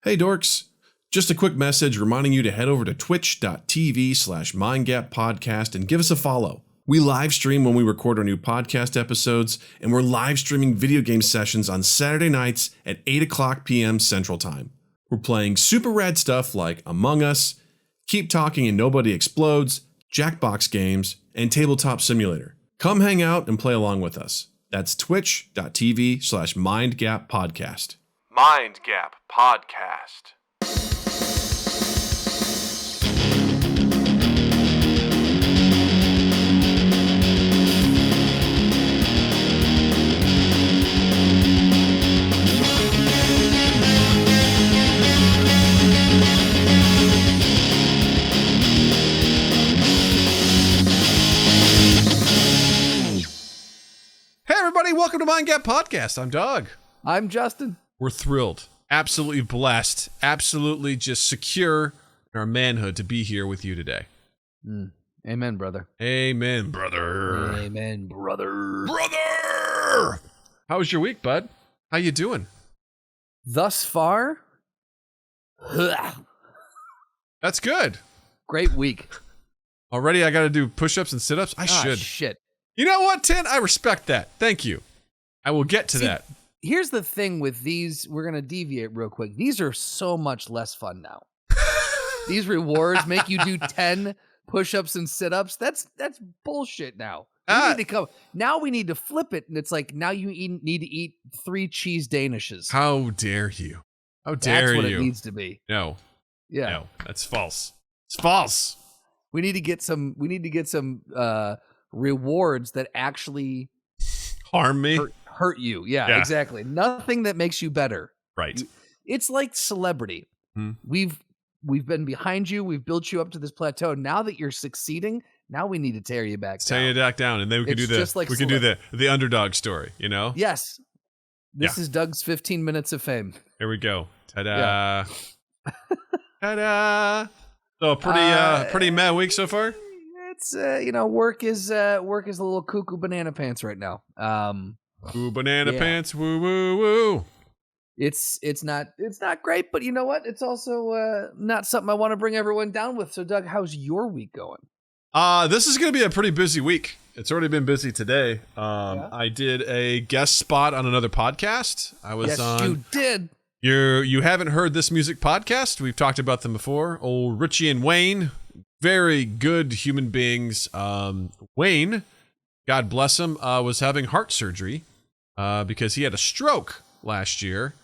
Hey dorks, just a quick message reminding you to head over to twitch.tv/mindgappodcast and give us a follow. We live stream when we record our new podcast episodes, and we're live streaming video game sessions on Saturday nights at 8 o'clock p.m. Central Time. We're playing super rad stuff like Among Us, Keep Talking and Nobody Explodes, Jackbox games, and Tabletop Simulator. Come hang out and play along with us. That's twitch.tv/mindgappodcast. Mind Gap Podcast. Hey everybody, welcome to Mind Gap Podcast. I'm Doug. I'm Justin. We're thrilled, absolutely blessed, absolutely just secure in our manhood to be here with you today. Amen, brother. Amen, brother. Amen, brother. Brother! How was your week, bud? How you doing? Thus far, That's good. great week. Already I got to do push-ups and sit-ups? I should. Shit. You know what, Tin? I respect that. Thank you. I will get to that. Here's the thing with these. We're going to deviate real quick. These are so much less fun now. These rewards make you do 10 push-ups and sit-ups. That's bullshit now. Now we need to flip it, and it's like now you need to eat 3 cheese danishes. How dare you? How dare you? That's what it needs to be. No. Yeah. No, that's false. It's false. We need to get some rewards that actually Harm me? hurt you. Yeah, exactly. Nothing that makes you better. Right. It's like celebrity. We've been behind you. We've built you up to this plateau. Now that you're succeeding, now we need to tear you back down. Tear you back down, and then we can do the underdog story. You know? Yes. This is Doug's 15 minutes of fame. Here we go. Ta-da! Yeah. Ta-da! So pretty mad week so far. It's work is a little cuckoo banana pants right now. Ooh, banana pants, woo woo woo. It's not great, but you know what? It's also not something I want to bring everyone down with. So, Doug, how's your week going? This is going to be a pretty busy week. It's already been busy today. I did a guest spot on another podcast. I was on. You did. You haven't heard This Music Podcast? We've talked about them before. Old Richie and Wayne, very good human beings. Wayne, God bless him, was having heart surgery because he had a stroke last year.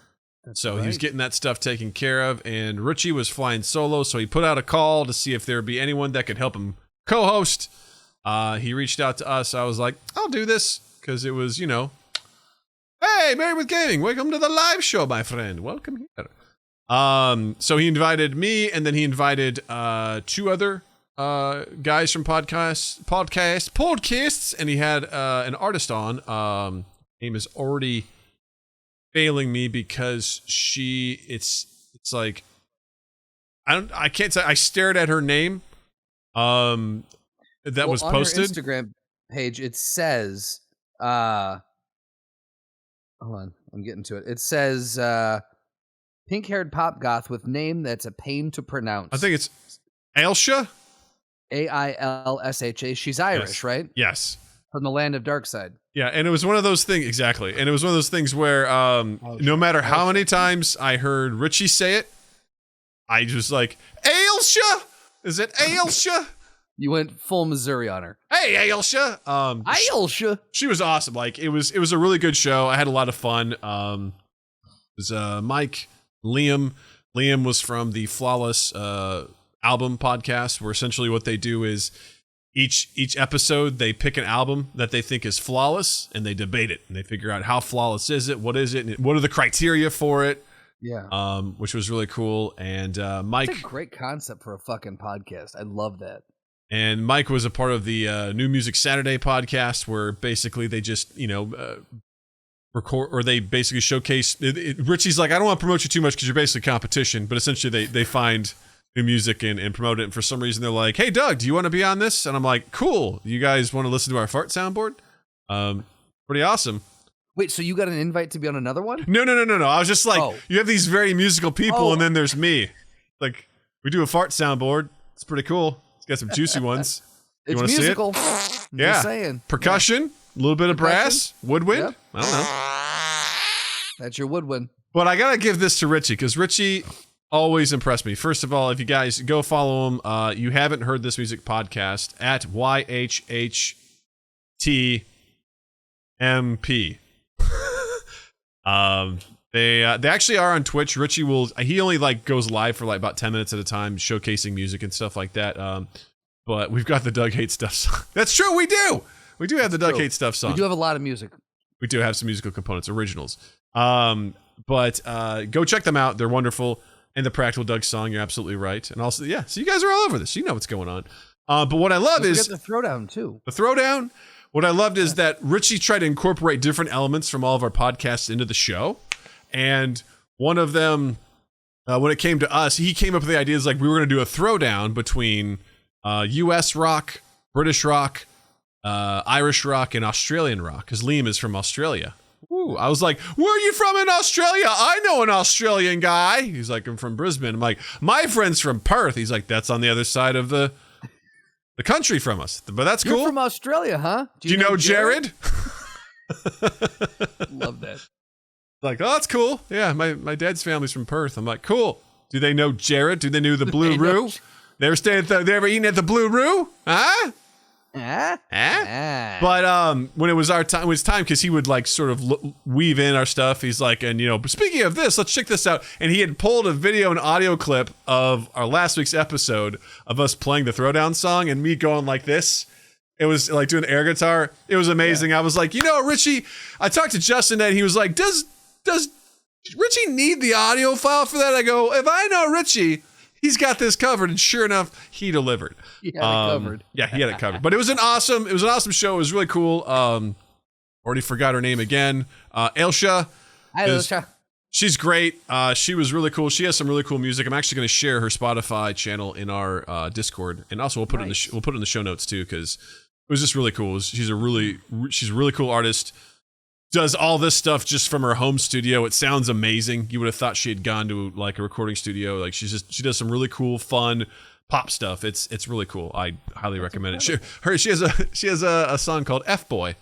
So he was getting that stuff taken care of, and Richie was flying solo, so he put out a call to see if there would be anyone that could help him co-host. He reached out to us. I was like, I'll do this, because it was, hey, Married with Gaming, welcome to the live show, my friend. Welcome here. So he invited me, and then he invited 2 other guys from podcasts, and he had an artist on. Name is already failing me because it's like I can't say. I stared at her name. That was posted on her Instagram page. It says, hold on, I'm getting to it. It says, pink-haired pop goth with name that's a pain to pronounce. I think it's Ailsha. Ailsha. She's Irish, right? Yes. From the land of Darkside. Yeah, and it was one of those things, exactly. And it was one of those things where no matter how many times I heard Richie say it, I was like, Ailsha? Is it Ailsha? You went full Missouri on her. Hey, Ailsha. Ailsha. She was awesome. Like, it was a really good show. I had a lot of fun. It was Mike, Liam. Liam was from the Flawless album podcast, where essentially what they do is each episode they pick an album that they think is flawless and they debate it, and they figure out how flawless is it, what is it, and what are the criteria for it. Yeah. Which was really cool. And Mike, that's a great concept for a fucking podcast. I love that. And Mike was a part of the New Music Saturday podcast, where basically they just record, or they basically showcase. Richie's like, I don't want to promote you too much because you're basically competition, but essentially they find new music and promote it. And for some reason they're like, hey Doug, do you want to be on this? And I'm like, cool. You guys want to listen to our fart soundboard? Pretty awesome. Wait, so you got an invite to be on another one? No. I was just like, you have these very musical people, and then there's me. Like, we do a fart soundboard. It's pretty cool. It's got some juicy ones. You want to see it? Yeah. Just saying. Percussion, a little bit of brass, woodwind. Yep. I don't know. That's your woodwind. But I got to give this to Richie, because Richie always impressed me. First of all, if you guys go follow him, you haven't heard this music podcast at YHHTMP. They actually are on Twitch. Richie he only like goes live for like about 10 minutes at a time, showcasing music and stuff like that. But we've got the Doug Hate Stuff song. That's true. We do have the Doug Hate Stuff song. We do have a lot of music. We do have some musical components, originals. But go check them out. They're wonderful. And the Practical Doug song, you're absolutely right. And also, yeah, so you guys are all over this. You know what's going on. But what I love is the throwdown too. The throwdown. What I loved is that Richie tried to incorporate different elements from all of our podcasts into the show. And one of them, when it came to us, he came up with the ideas like we were going to do a throwdown between U.S. rock, British rock, Irish rock, and Australian rock, because Liam is from Australia. Ooh, I was like, where are you from in Australia? I know an Australian guy. He's like, I'm from Brisbane. I'm like, my friend's from Perth. He's like, that's on the other side of the country from us. But that's cool. You're from Australia, huh? Do you know Jared? Love that. Like, oh, that's cool. Yeah, my dad's family's from Perth. I'm like, cool. Do they know Jared? Do they know the Blue Roo? They ever they ever eaten at the Blue Roo? Huh? But when it was our time, it was time because he would like sort of weave in our stuff. He's like, and speaking of this, let's check this out. And he had pulled a video and audio clip of our last week's episode of us playing the Throwdown song and me going like this. It was like doing air guitar. It was amazing. Yeah. I was like, Richie, I talked to Justin and he was like, does Richie need the audio file for that? I go, if I know Richie, he's got this covered, and sure enough, he delivered. He had it covered. Yeah, he had it covered. But it was an awesome show. It was really cool. Already forgot her name again. Ailsha. Hi, Ailsha. She's great. She was really cool. She has some really cool music. I'm actually going to share her Spotify channel in our Discord, and also we'll put it in the show notes too, because it was just really cool. She's a really cool artist. Does all this stuff just from her home studio. It sounds amazing. You would have thought she had gone to like a recording studio. Like she does some really cool, fun pop stuff. It's really cool. I highly recommend it. She has a song called F Boy,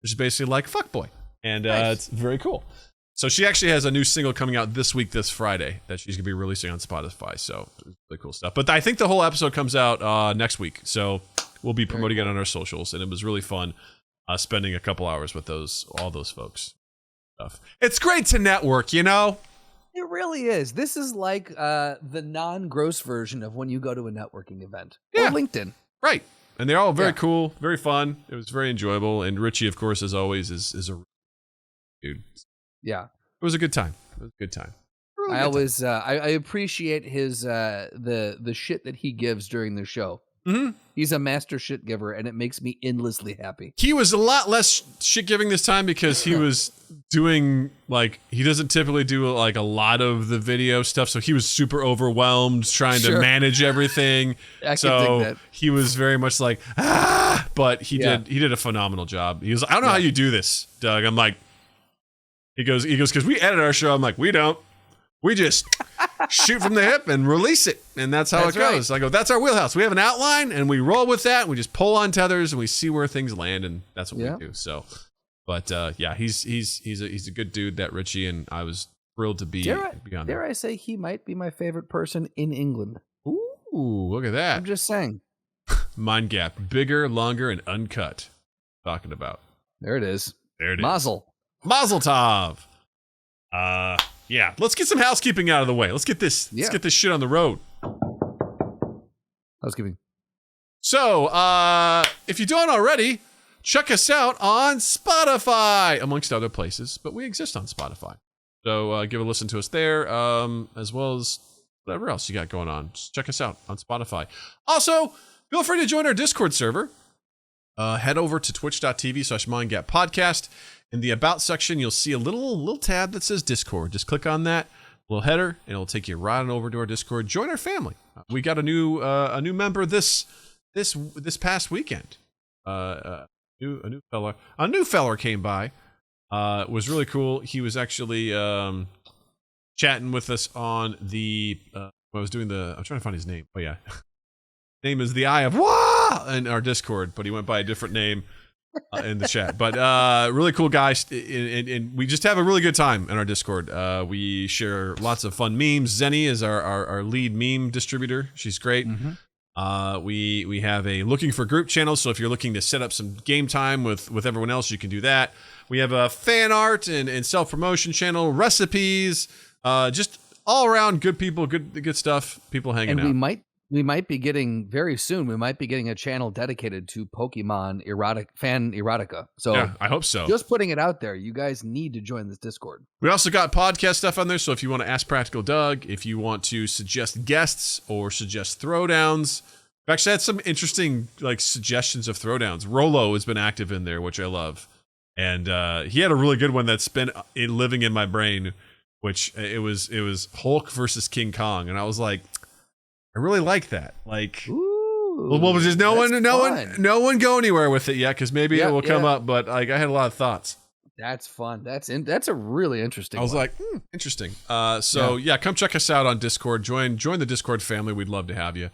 which is basically like fuck boy, and it's very cool. So she actually has a new single coming out this Friday, that she's gonna be releasing on Spotify. So really cool stuff. But I think the whole episode comes out next week. So we'll be promoting it on our socials, and it was really fun. Spending a couple hours with all those folks. It's great to network, It really is. This is like the non-gross version of when you go to a networking event. Yeah. Or LinkedIn. Right. And they're all very cool, very fun. It was very enjoyable. And Richie, of course, as always, is a dude. Yeah. It was a good time. Really I appreciate his the shit that he gives during the show. Mm-hmm. He's a master shit giver, and it makes me endlessly happy. He was a lot less shit giving this time because he was doing he doesn't typically do like a lot of the video stuff, so he was super overwhelmed trying to manage everything. I can dig that. He was very much like but he did a phenomenal job. He was like, I don't know how you do this, Doug. I'm like, he goes because we edit our show. I'm like, we don't. We just shoot from the hip and release it. And that's how it goes. Right. I go, that's our wheelhouse. We have an outline and we roll with that. And we just pull on tethers and we see where things land. And that's what we do. So, but he's a good dude, that Richie. And I was thrilled to be on there. Dare I say he might be my favorite person in England. Ooh, look at that. I'm just saying. Mind Gap, bigger, longer, and uncut. Talking about. There it is. Mazel tov. Yeah, let's get some housekeeping out of the way. Let's get this shit on the road. Housekeeping. So, if you don't already, check us out on Spotify, amongst other places, but we exist on Spotify. So, give a listen to us there, as well as whatever else you got going on. Just check us out on Spotify. Also, feel free to join our Discord server. Head over to twitch.tv/mindgappodcast. In the About section, you'll see a little tab that says Discord. Just click on that little header, and it'll take you right on over to our Discord. Join our family. We got a new member this past weekend. A new feller came by. was really cool. He was actually chatting with us on the. I'm trying to find his name. Oh yeah, name is the Eye of Wah in our Discord, but he went by a different name in the chat. But really cool guy, and we just have a really good time in our Discord. We share lots of fun memes. Zenny is our lead meme distributor. She's great. Mm-hmm. We have a looking for group channel, so if you're looking to set up some game time with everyone else, you can do that. We have a fan art and self promotion channel, recipes, just all around good people, good stuff. People hanging out. And we might be getting very soon. We might be getting a channel dedicated to Pokemon erotica. So yeah, I hope so. Just putting it out there. You guys need to join this Discord. We also got podcast stuff on there. So if you want to ask Practical Doug, if you want to suggest guests or suggest throwdowns, we've actually had some interesting suggestions of throwdowns. Rolo has been active in there, which I love, and he had a really good one that's been living in my brain. Which it was Hulk versus King Kong, and I was like, I really like that. Ooh, well, just no one go anywhere with it yet, because maybe it will come up. But I had a lot of thoughts. That's fun. That's a really interesting. I was like, interesting. So come check us out on Discord. Join the Discord family. We'd love to have you.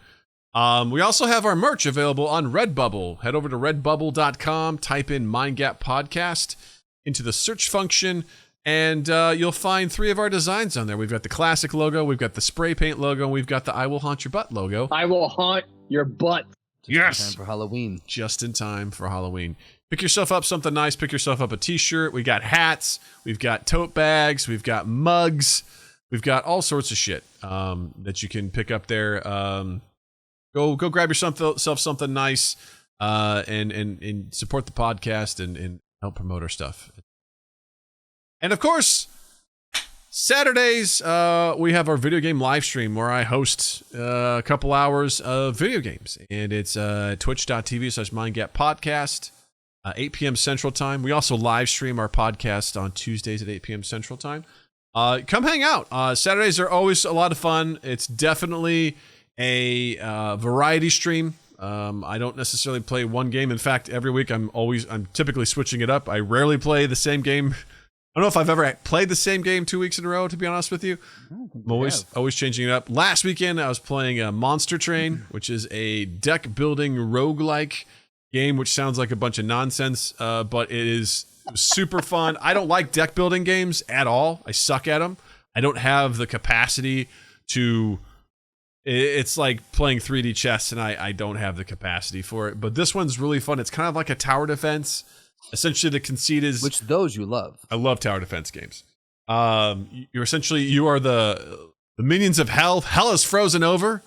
We also have our merch available on Redbubble. Head over to redbubble.com. Type in Mind Gap Podcast into the search function. And you'll find 3 of our designs on there. We've got the classic logo, we've got the spray paint logo, and we've got the I Will Haunt Your Butt logo. I will haunt your butt. Just in time for Halloween. Just in time for Halloween. Pick yourself up something nice. Pick yourself up a t-shirt. We got hats. We've got tote bags. We've got mugs. We've got all sorts of shit that you can pick up there. Go grab yourself something nice and support the podcast and help promote our stuff. And of course, Saturdays, we have our video game live stream where I host a couple hours of video games. And it's twitch.tv/MindGapPodcast, 8 p.m. Central Time. We also live stream our podcast on Tuesdays at 8 p.m. Central Time. Come hang out. Saturdays are always a lot of fun. It's definitely a variety stream. I don't necessarily play one game. In fact, every week I'm typically switching it up. I rarely play the same game. I don't know if I've ever played the same game 2 weeks in a row, to be honest with you. I'm always changing it up. Last weekend, I was playing Monster Train, which is a deck-building roguelike game, which sounds like a bunch of nonsense, but it is super fun. I don't like deck-building games at all. I suck at them. I don't have the capacity to... It's like playing 3D chess, and I don't have the capacity for it. But this one's really fun. It's kind of like a tower defense. Essentially, the conceit is... Which those you love. I love tower defense games. You are the minions of hell. Hell is frozen over,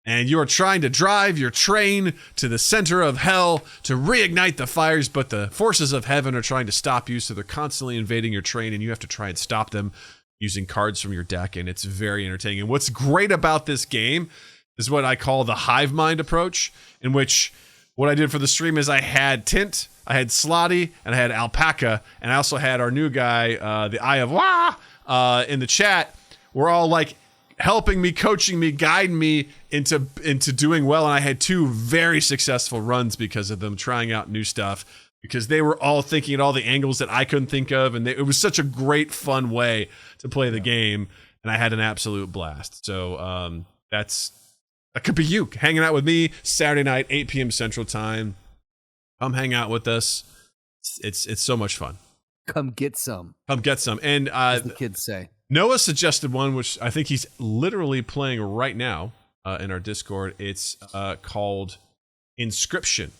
and you are trying to drive your train to the center of hell to reignite the fires, but the forces of heaven are trying to stop you, so they're constantly invading your train, and you have to try and stop them using cards from your deck, and it's very entertaining. And what's great about this game is what I call the hive mind approach, in which what I did for the stream is I had Tint, I had Slotty, and I had Alpaca, and I also had our new guy, the Eye of Wah, in the chat. We're all like helping me, coaching me, guiding me into doing well, and I had 2 very successful runs because of them trying out new stuff, because they were all thinking at all the angles that I couldn't think of, and it was such a great, fun way to play the game, and I had an absolute blast. So that could be you hanging out with me Saturday night, 8 p.m. Central Time. Come hang out with us. It's so much fun. Come get some. And as the kids say. Noah suggested one, which I think he's literally playing right now in our Discord. It's called Inscription.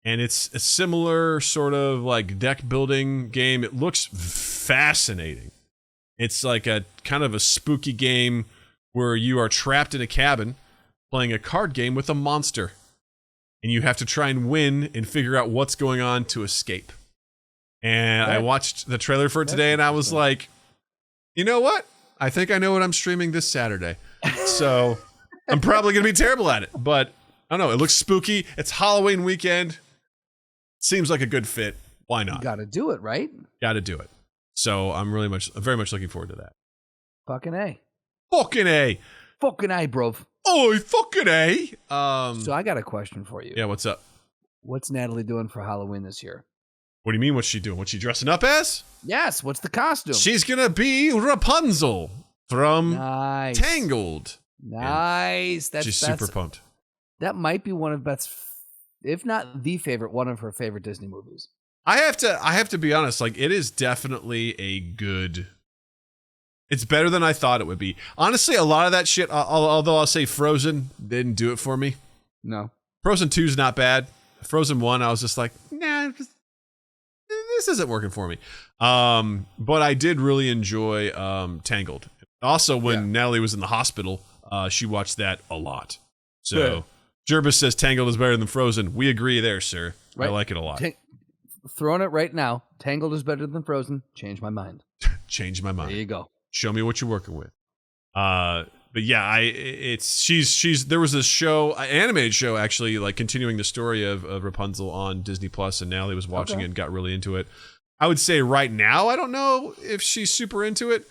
And it's a similar sort of like deck building game. It looks fascinating. It's like a kind of a spooky game where you are trapped in a cabin playing a card game with a monster. And you have to try and win and figure out what's going on to escape. And I watched the trailer for it today, and I was like, you know what? I think I know what I'm streaming this Saturday. So I'm probably going to be terrible at it. But I don't know. It looks spooky. It's Halloween weekend. Seems like a good fit. Why not? Got to do it, right? Got to do it. So I'm very much looking forward to that. Fucking A. Fucking A. Fucking A, bro. Oh, fucking A. So I got a question for you. Yeah, what's up? What's Natalie doing for Halloween this year? What do you mean? What's she doing? What's she dressing up as? Yes. What's the costume? She's gonna be Rapunzel from Nice. Tangled. Nice. She's super pumped. That might be one of Beth's, if not the favorite, one of her favorite Disney movies. I have to be honest. Like, it is definitely a good. It's better than I thought it would be. Honestly, a lot of that shit. Although I'll say Frozen didn't do it for me. No. Frozen 2 is not bad. Frozen 1, I was just like, nah, this isn't working for me. But I did really enjoy Tangled. Also, when Natalie was in the hospital, she watched that a lot. So Jervis says Tangled is better than Frozen. We agree there, sir. Right. I like it a lot. Throwing it right now. Tangled is better than Frozen. Change my mind. Change my mind. There you go. Show me what you're working with. But yeah, she's there was this show, an animated show actually, like continuing the story of Rapunzel on Disney Plus, and Natalie was watching it and got really into it. I would say right now, I don't know if she's super into it,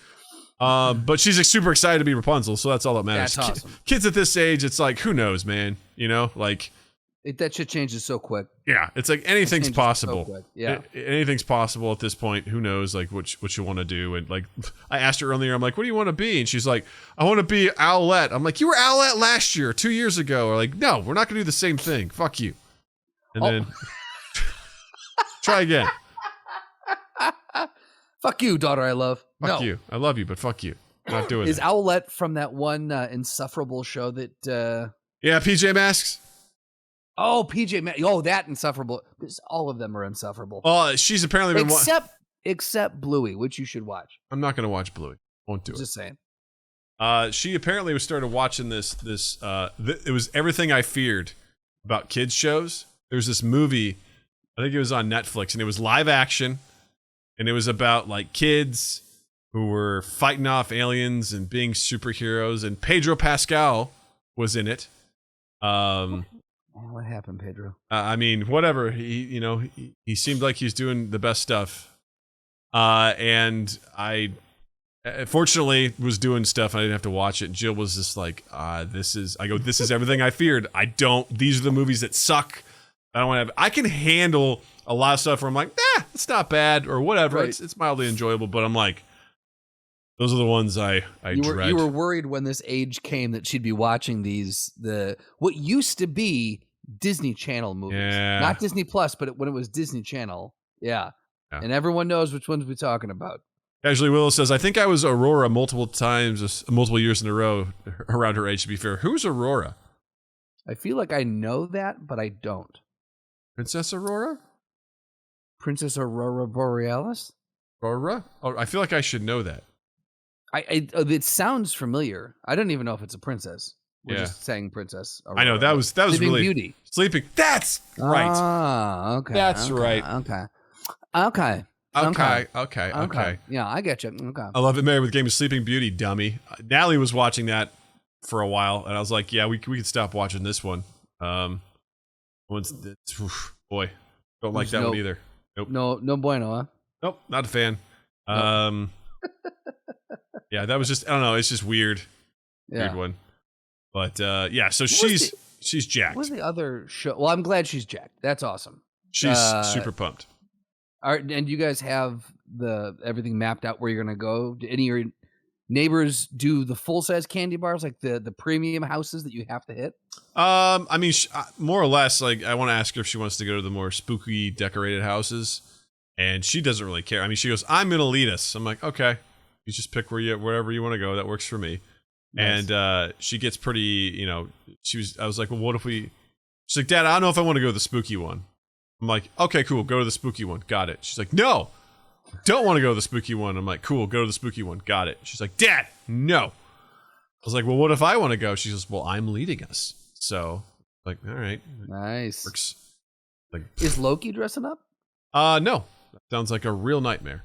but she's super excited to be Rapunzel, so that's all that matters. That's awesome. Kids at this age, it's like, who knows, man? You know, like. That shit changes so quick. Yeah, it's like anything's possible. So yeah, anything's possible at this point. Who knows, like what you want to do? And like, I asked her earlier, I'm like, what do you want to be? And she's like, I want to be Owlette. I'm like, you were Owlette last year, 2 years ago. Or like, no, we're not gonna do the same thing. Fuck you. And then try again. Fuck you, daughter I love. Fuck you. I love you, but fuck you. I'm not doing it. Is Owlette from that one insufferable show that? Yeah, PJ Masks. Oh, that insufferable. All of them are insufferable. Oh, she's apparently been except Bluey, which you should watch. I'm not going to watch Bluey. Won't do it. Just saying. She apparently was started watching this. It was Everything I Feared about kids shows. There was this movie, I think it was on Netflix, and it was live action, and it was about like kids who were fighting off aliens and being superheroes, and Pedro Pascal was in it. What happened, Pedro? I mean, whatever. He seemed like he's doing the best stuff. And I, fortunately, was doing stuff. I didn't have to watch it. Jill was just like, this is Everything I Feared. These are the movies that suck. I don't want to I can handle a lot of stuff where I'm like, it's not bad or whatever. Right. It's mildly enjoyable, but I'm like, those are the ones I dread. You were worried when this age came that she'd be watching what used to be Disney Channel movies, not Disney Plus, but when it was Disney Channel, yeah. And everyone knows which ones we're talking about. Casually Willow says, I think I was Aurora multiple years in a row around her age. To be fair, who's Aurora? I feel like I know that, but I don't. Princess Aurora Borealis. Aurora? Oh, I feel like I should know that. It sounds familiar. I don't even know if it's a princess. We're just saying Princess Aurora. I know that was Sleeping really Beauty. Sleeping. That's right. Ah, okay. That's right. Okay. Yeah, I get you. Okay. I love it. Married with Game of Sleeping Beauty, dummy. Natalie was watching that for a while, and I was like, yeah, we could stop watching this one. Boy, don't like that one either. Nope. No bueno, huh? Nope, not a fan. Nope. Yeah, that was just, I don't know, it's just weird. Yeah. Weird one. But yeah, so she's jacked. What's the other show? Well, I'm glad she's jacked. That's awesome. She's super pumped. And you guys have everything mapped out where you're gonna go? Do any of your neighbors do the full size candy bars, like the premium houses that you have to hit? I mean, more or less. Like, I want to ask her if she wants to go to the more spooky decorated houses, and she doesn't really care. I mean, she goes, "I'm gonna lead us." I'm like, okay, you just pick wherever you want to go. That works for me. Nice. And she gets pretty, I was like, well, what if she's like, Dad, I don't know if I want to go to the spooky one. I'm like, okay, cool, go to the spooky one. Got it. She's like, no, don't want to go to the spooky one. I'm like, cool, go to the spooky one. Got it. She's like, Dad, no. I was like, well, what if I want to go? She goes, well, I'm leading us. So, like, all right. Nice. Works. Like, is Loki dressing up? No. That sounds like a real nightmare.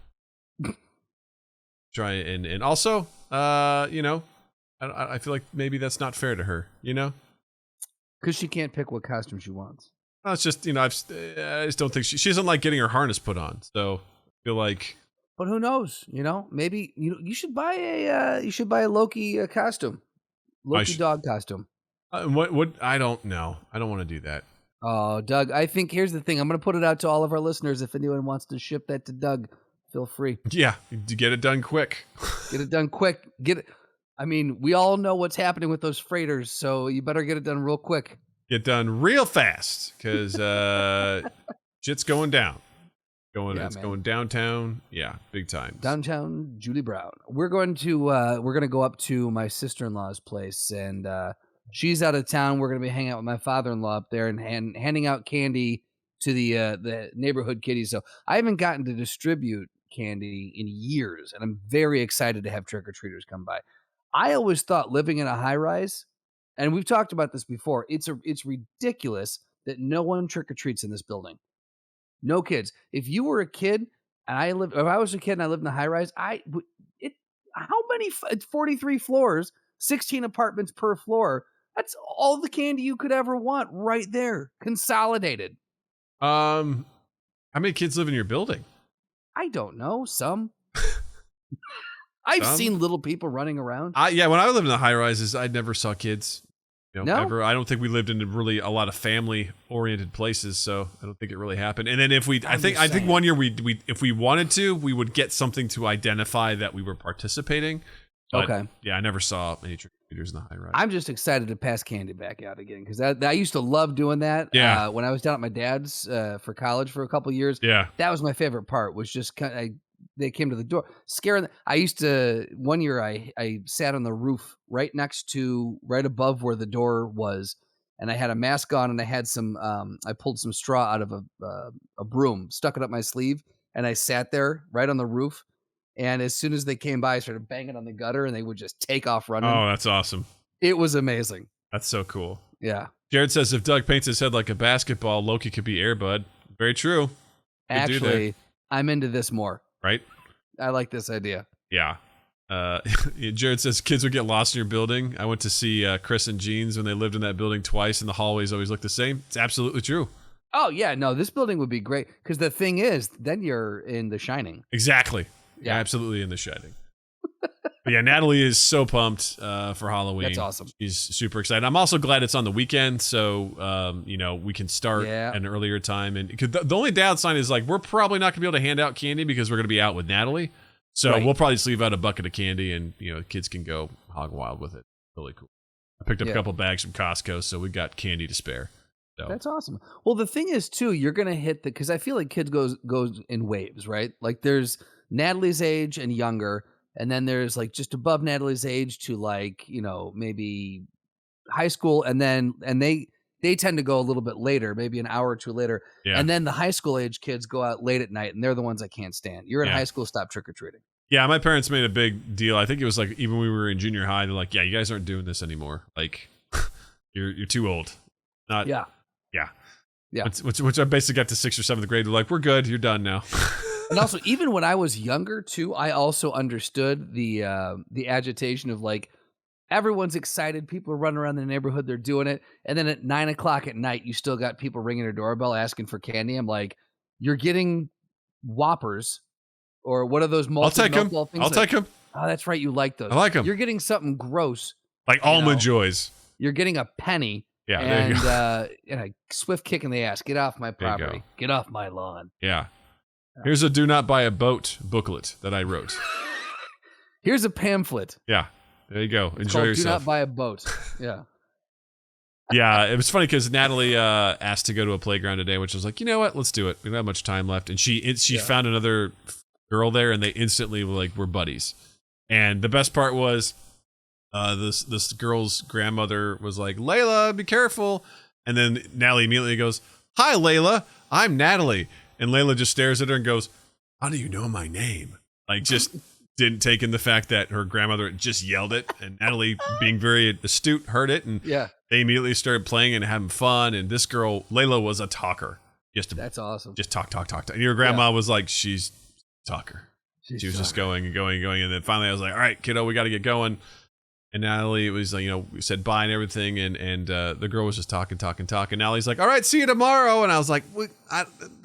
Try and also, I feel like maybe that's not fair to her, Because she can't pick what costume she wants. Well, it's just, I just don't think she doesn't like getting her harness put on. So I feel like. But who knows? Maybe you should buy a Loki costume, Loki dog costume. What? I don't know. I don't want to do that. Oh, Doug, I think here's the thing. I'm going to put it out to all of our listeners. If anyone wants to ship that to Doug, feel free. Yeah, to get it done quick. Get it done quick. I mean, we all know what's happening with those freighters, so you better get it done real quick. Get done real fast because shit's going down. Going downtown. Yeah, big time. Downtown Julie Brown. We're going to go up to my sister-in-law's place, and she's out of town. We're going to be hanging out with my father-in-law up there and handing out candy to the neighborhood kiddies. So I haven't gotten to distribute candy in years, and I'm very excited to have trick-or-treaters come by. I always thought living in a high-rise, and we've talked about this before, it's ridiculous that no one trick-or-treats in this building. No kids. If you were a kid and if I was a kid and I lived in a high-rise, how many? It's 43 floors, 16 apartments per floor. That's all the candy you could ever want right there, consolidated. How many kids live in your building? I don't know. Some. I've seen little people running around. Yeah, when I lived in the high rises, I never saw kids. No? Ever. I don't think we lived in really a lot of family-oriented places, so I don't think it really happened. And then I think one year we if we wanted to, we would get something to identify that we were participating. But, okay. Yeah, I never saw any trick-or-treaters in the high rise. I'm just excited to pass candy back out again because I used to love doing that. Yeah. When I was down at my dad's for college for a couple years. Yeah. That was my favorite part. Was just they came to the door scaring. I used to one year I sat on the roof right above where the door was, and I had a mask on and I had some I pulled some straw out of a broom, stuck it up my sleeve, and I sat there right on the roof. And as soon as they came by, I started banging on the gutter, and they would just take off running. Oh, that's awesome. It was amazing. That's so cool. Yeah. Jared says if Doug paints his head like a basketball, Loki could be Air Bud. Very true. Actually, I'm into this more. Right? I like this idea. Yeah. Jared says kids would get lost in your building. I went to see Chris and Jeans when they lived in that building twice, and the hallways always looked the same. It's absolutely true. Oh, yeah. No, this building would be great. Because the thing is, then you're in The Shining. Exactly. Yeah, absolutely in The Shining. But yeah, Natalie is so pumped for Halloween. That's awesome. She's super excited. I'm also glad it's on the weekend, so we can start at an earlier time. And the only downside is we're probably not going to be able to hand out candy because we're going to be out with Natalie. So we'll probably just leave out a bucket of candy, and kids can go hog wild with it. Really cool. I picked up a couple bags from Costco, so we got candy to spare. So. That's awesome. Well, the thing is too, you're going to hit because I feel like kids goes in waves, right? Like there's Natalie's age and younger, and then there's just above Natalie's age to maybe high school, and they tend to go a little bit later, maybe an hour or two later. Yeah. And then the high school age kids go out late at night, and they're the ones I can't stand. You're in high school, stop trick-or-treating. Yeah, my parents made a big deal. I think it was even when we were in junior high, they're like, yeah, you guys aren't doing this anymore. You're too old. Yeah. Which I basically got to 6th or 7th grade. They're like, we're good. You're done now. And also, even when I was younger too, I also understood the agitation of everyone's excited. People are running around the neighborhood. They're doing it. And then at 9:00 at night, you still got people ringing their doorbell asking for candy. I'm like, you're getting Whoppers or what are those I'll take them. I'll take them. Oh, that's right. You like those. I like them. You're getting something gross. Like Almond Joys. You're getting a penny. Yeah, and a swift kick in the ass. Get off my property. Get off my lawn. Yeah. Here's a do not buy a boat booklet that I wrote. Here's a pamphlet. Yeah. There you go. It's Enjoy yourself. Do not buy a boat. Yeah. Yeah. It was funny because Natalie asked to go to a playground today, which was like, you know what? Let's do it. We don't have much time left. And she found another girl there, and they instantly were buddies. And the best part was this girl's grandmother was like, Layla, be careful. And then Natalie immediately goes, hi, Layla. I'm Natalie. And Layla just stares at her and goes, how do you know my name? Just didn't take in the fact that her grandmother just yelled it. And Natalie, being very astute, heard it. And they immediately started playing and having fun. And this girl, Layla, was a talker. That's awesome. Just talk. And your grandma was like, she's a talker. She was just going and going and going. And then finally I was like, all right, kiddo, we got to get going. And Natalie was we said bye and everything, and the girl was just talking. Natalie's like, all right, see you tomorrow. And I was like, the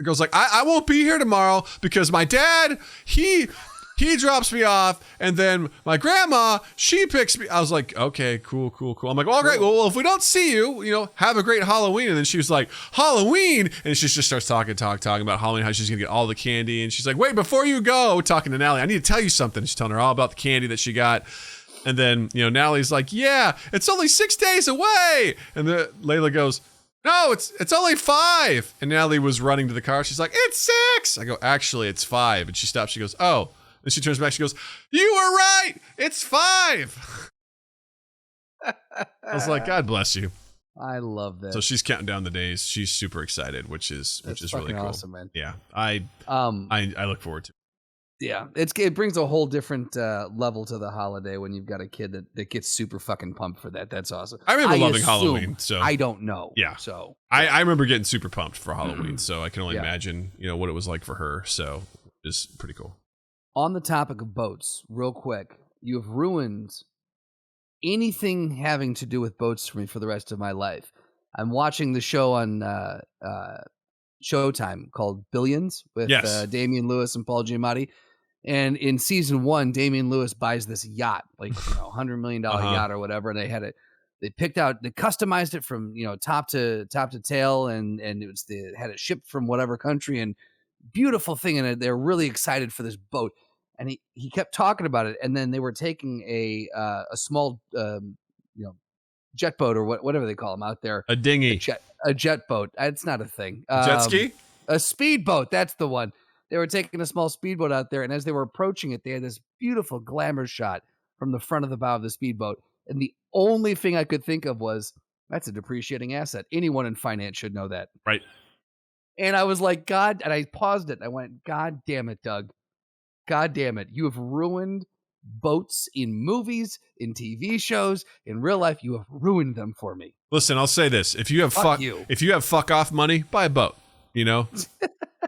girl's like, I won't be here tomorrow because my dad, he He drops me off, and then my grandma, she picks me. I was like, okay, cool. I'm like, all right, well, if we don't see you, have a great Halloween. And then she was like, Halloween? And she just starts talking about Halloween, how she's going to get all the candy. And she's like, wait, before you go, talking to Natalie, I need to tell you something. She's telling her all about the candy that she got. And then, Natalie's like, yeah, it's only 6 days away. And Layla goes, no, it's only 5. And Natalie was running to the car. She's like, it's 6. I go, actually, it's 5. And she stops. She goes, oh. And she turns back. She goes, you were right. It's 5. I was like, God bless you. I love that. So she's counting down the days. She's super excited, which is really cool. Awesome, man. Yeah, I look forward to it. Yeah, it brings a whole different level to the holiday when you've got a kid that gets super fucking pumped for that. That's awesome. I remember loving Halloween. So I don't know. Yeah. So I remember getting super pumped for Halloween. So I can only imagine what it was like for her. So it's pretty cool. On the topic of boats, real quick, you have ruined anything having to do with boats for me for the rest of my life. I'm watching the show on Showtime called Billions with Damian Lewis and Paul Giamatti. And in season 1, Damian Lewis buys this yacht, like $100 million yacht or whatever. And they customized it from top to tail, and they had it shipped from whatever country, and beautiful thing. And they're really excited for this boat. And he kept talking about it, and then they were taking a small jet boat or whatever they call them out there. A dinghy. A jet boat. It's not a thing. Jet ski? A speedboat. That's the one. They were taking a small speedboat out there, and as they were approaching it, they had this beautiful glamour shot from the front of the bow of the speedboat. And the only thing I could think of was, that's a depreciating asset. Anyone in finance should know that. Right. And I was like, God, and I paused it. I went, God damn it, Doug. God damn it. You have ruined boats in movies, in TV shows, in real life. You have ruined them for me. Listen, I'll say this. If you have fuck off money, buy a boat,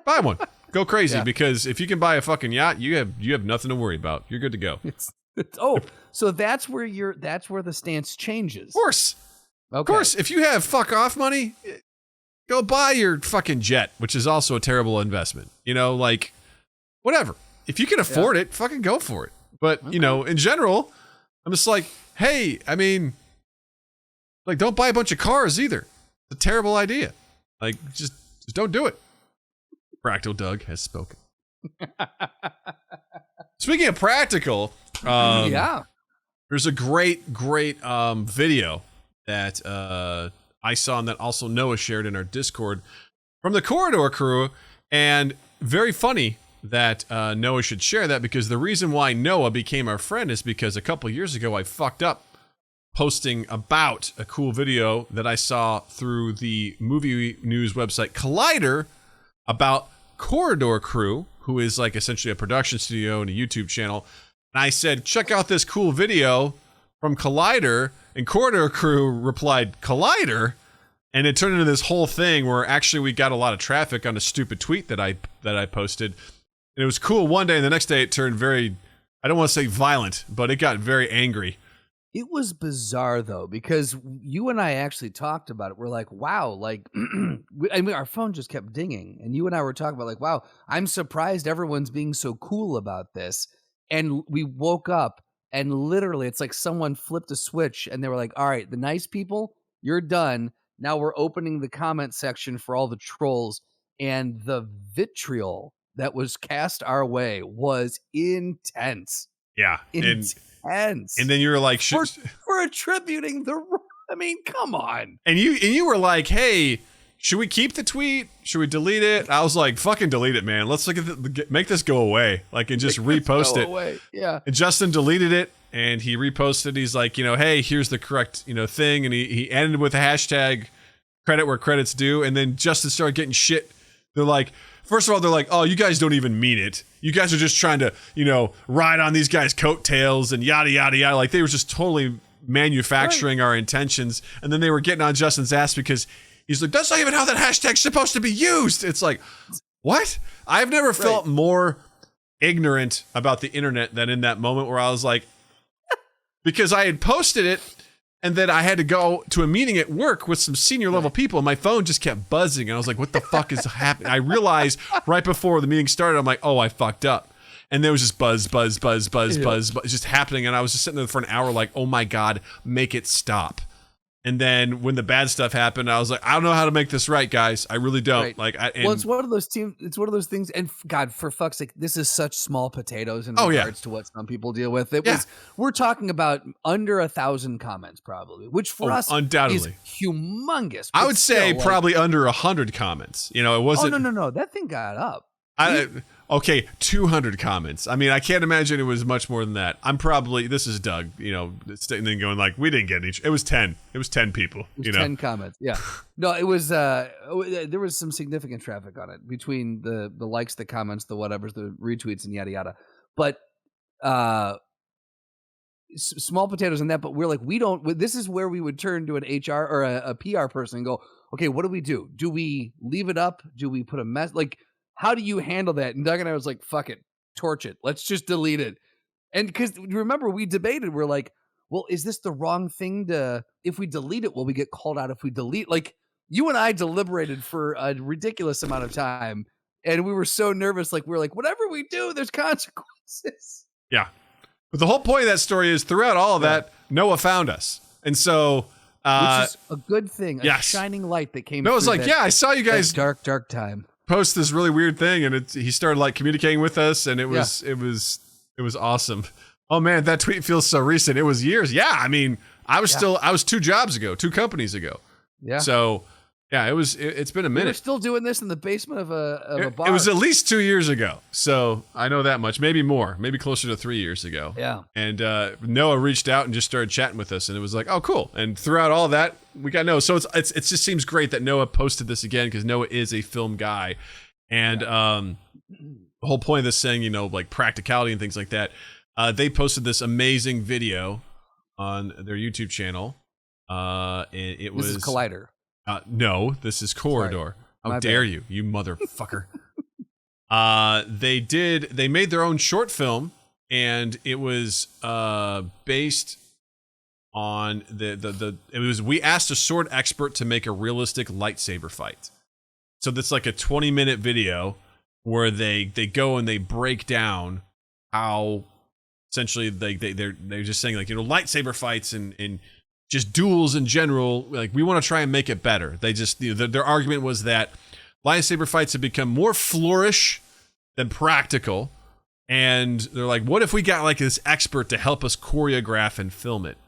buy one. Go crazy, because if you can buy a fucking yacht, you have nothing to worry about. You're good to go. So that's where the stance changes. Of course. Okay. Of course, if you have fuck off money, go buy your fucking jet, which is also a terrible investment. Whatever. If you can afford it, fucking go for it. But, in general, I'm just like, hey, don't buy a bunch of cars either. It's a terrible idea. Just don't do it. Practical Doug has spoken. Speaking of practical, there's a great video that I saw and that also Noah shared in our Discord from the Corridor crew, and very funny that Noah should share that, because the reason why Noah became our friend is because a couple years ago I fucked up posting about a cool video that I saw through the movie news website Collider about Corridor Crew, who is essentially a production studio and a YouTube channel. And I said, check out this cool video from Collider, and Corridor Crew replied, Collider? And it turned into this whole thing where actually we got a lot of traffic on a stupid tweet that I posted. And it was cool one day, and the next day it turned very, I don't want to say violent, but it got very angry. It was bizarre, though, because you and I actually talked about it. We're like, wow, our phone just kept dinging. And you and I were talking about wow, I'm surprised everyone's being so cool about this. And we woke up, and literally it's like someone flipped a switch, and they were like, all right, the nice people, you're done. Now we're opening the comment section for all the trolls. And the vitriol that was cast our way was intense. Yeah. Intense. And then you were like, we're attributing come on. And you were like, hey, should we keep the tweet? Should we delete it? I was like, fucking delete it, man. Let's look at make this go away. And just repost it. Away. Yeah. And Justin deleted it, and he reposted. He's like, hey, here's the correct, thing. And he ended with a hashtag credit where credit's due. And then Justin started getting shit. They're like, first of all, they're like, oh, you guys don't even mean it. You guys are just trying to, ride on these guys' coattails and yada, yada, yada. They were just totally manufacturing our intentions. And then they were getting on Justin's ass because he's like, that's not even how that hashtag's supposed to be used. It's like, what? I've never felt more ignorant about the internet than in that moment where I was like, because I had posted it, and then I had to go to a meeting at work with some senior level people, and my phone just kept buzzing. And I was like, what the fuck is happening? I realized right before the meeting started, I'm like, oh, I fucked up. And there was just buzz, just happening. And I was just sitting there for an hour like, oh my God, make it stop. And then when the bad stuff happened, I was like, I don't know how to make this right, guys. I really don't. Right. It's one of those things. And God, for fuck's sake, this is such small potatoes in regards to what some people deal with. We're talking about under 1,000 comments, probably, which for us undoubtedly is humongous. I would say probably under 100 comments. It wasn't. Oh no, that thing got up. Okay, 200 comments. I mean, I can't imagine it was much more than that. This is Doug, sitting and going like, we didn't get each. It was 10. It was 10 people. It was 10 comments. Yeah. No, it was. There was some significant traffic on it between the likes, the comments, the whatevers, the retweets, and yada yada. But small potatoes in that. But we're like, we don't. This is where we would turn to an HR or a PR person and go, okay, what do we do? Do we leave it up? Do we put a mess like? How do you handle that? And Doug and I was like, fuck it, torch it. Let's just delete it. And because remember, we debated, we're like, well, is this the wrong thing if we delete it, will we get called out if we delete? Like, you and I deliberated for a ridiculous amount of time. And we were so nervous. Like, we're like, whatever we do, there's consequences. Yeah. But the whole point of that story is throughout all of that, Noah found us. And so... which is a good thing. A shining light that came Noah's like, I saw you guys... Dark time. Post this really weird thing, and he started like communicating with us, and it was awesome. Oh man, that tweet feels so recent. It was years. Yeah, I mean, I was 2 companies ago. Yeah. So yeah, it's been a minute. We're still doing this in the basement of a bar. It was at least 2 years ago. So I know that much, maybe more, maybe closer to 3 years ago. Yeah. And Noah reached out and just started chatting with us, and it was like, oh, cool. And throughout all that, we got Noah. So it just seems great that Noah posted this again because Noah is a film guy, and the whole point of this saying, like practicality and things like that. They posted this amazing video on their YouTube channel. This is Collider. No, this is Corridor. Sorry. How dare you motherfucker. They made their own short film, and it was based on we asked a sword expert to make a realistic lightsaber fight. So that's like a 20-minute video where they go and they break down how essentially they're just saying like, lightsaber fights and just duels in general, like we want to try and make it better. They just their argument was that lightsaber fights have become more flourish than practical, and they're like, what if we got like this expert to help us choreograph and film it?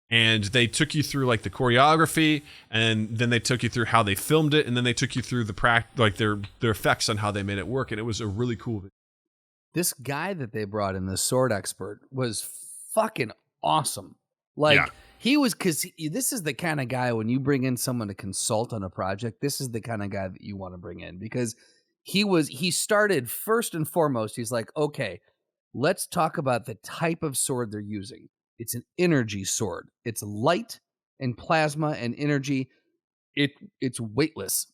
And they took you through like the choreography, and then they took you through how they filmed it, and then they took you through their effects on how they made it work, and it was a really cool video. This guy that they brought in, the sword expert, was fucking awesome. Like. Yeah. He was, because this is the kind of guy, when you bring in someone to consult on a project, this is the kind of guy that you want to bring in, because he started first and foremost. He's like, okay, let's talk about the type of sword they're using. It's an energy sword. It's light and plasma and energy. It's weightless.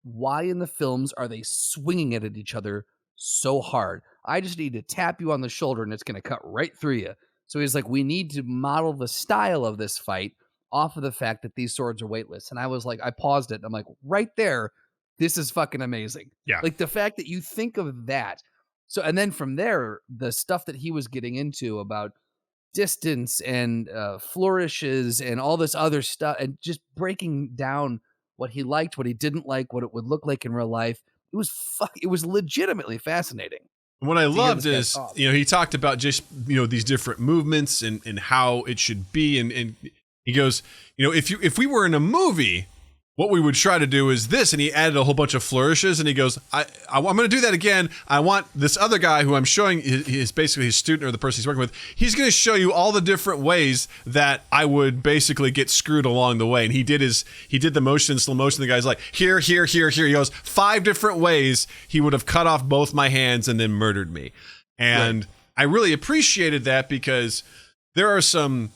Why in the films are they swinging it at each other so hard? I just need to tap you on the shoulder and it's going to cut right through you. So he's like, we need to model the style of this fight off of the fact that these swords are weightless. And I was like, I paused it. I'm like, right there, this is fucking amazing. Yeah. Like the fact that you think of that. So, and then from there, the stuff that he was getting into about distance and flourishes and all this other stuff, and just breaking down what he liked, what he didn't like, what it would look like in real life. It was legitimately fascinating. What I loved is, he talked about just, these different movements and how it should be. And he goes, if we were in a movie, what we would try to do is this. And he added a whole bunch of flourishes. And he goes, I'm going to do that again. I want this other guy who I'm showing is basically his student or the person he's working with. He's going to show you all the different ways that I would basically get screwed along the way. And he did the motion in slow motion. The guy's like, here. He goes, 5 different ways he would have cut off both my hands and then murdered me. And I really appreciated that, because there are some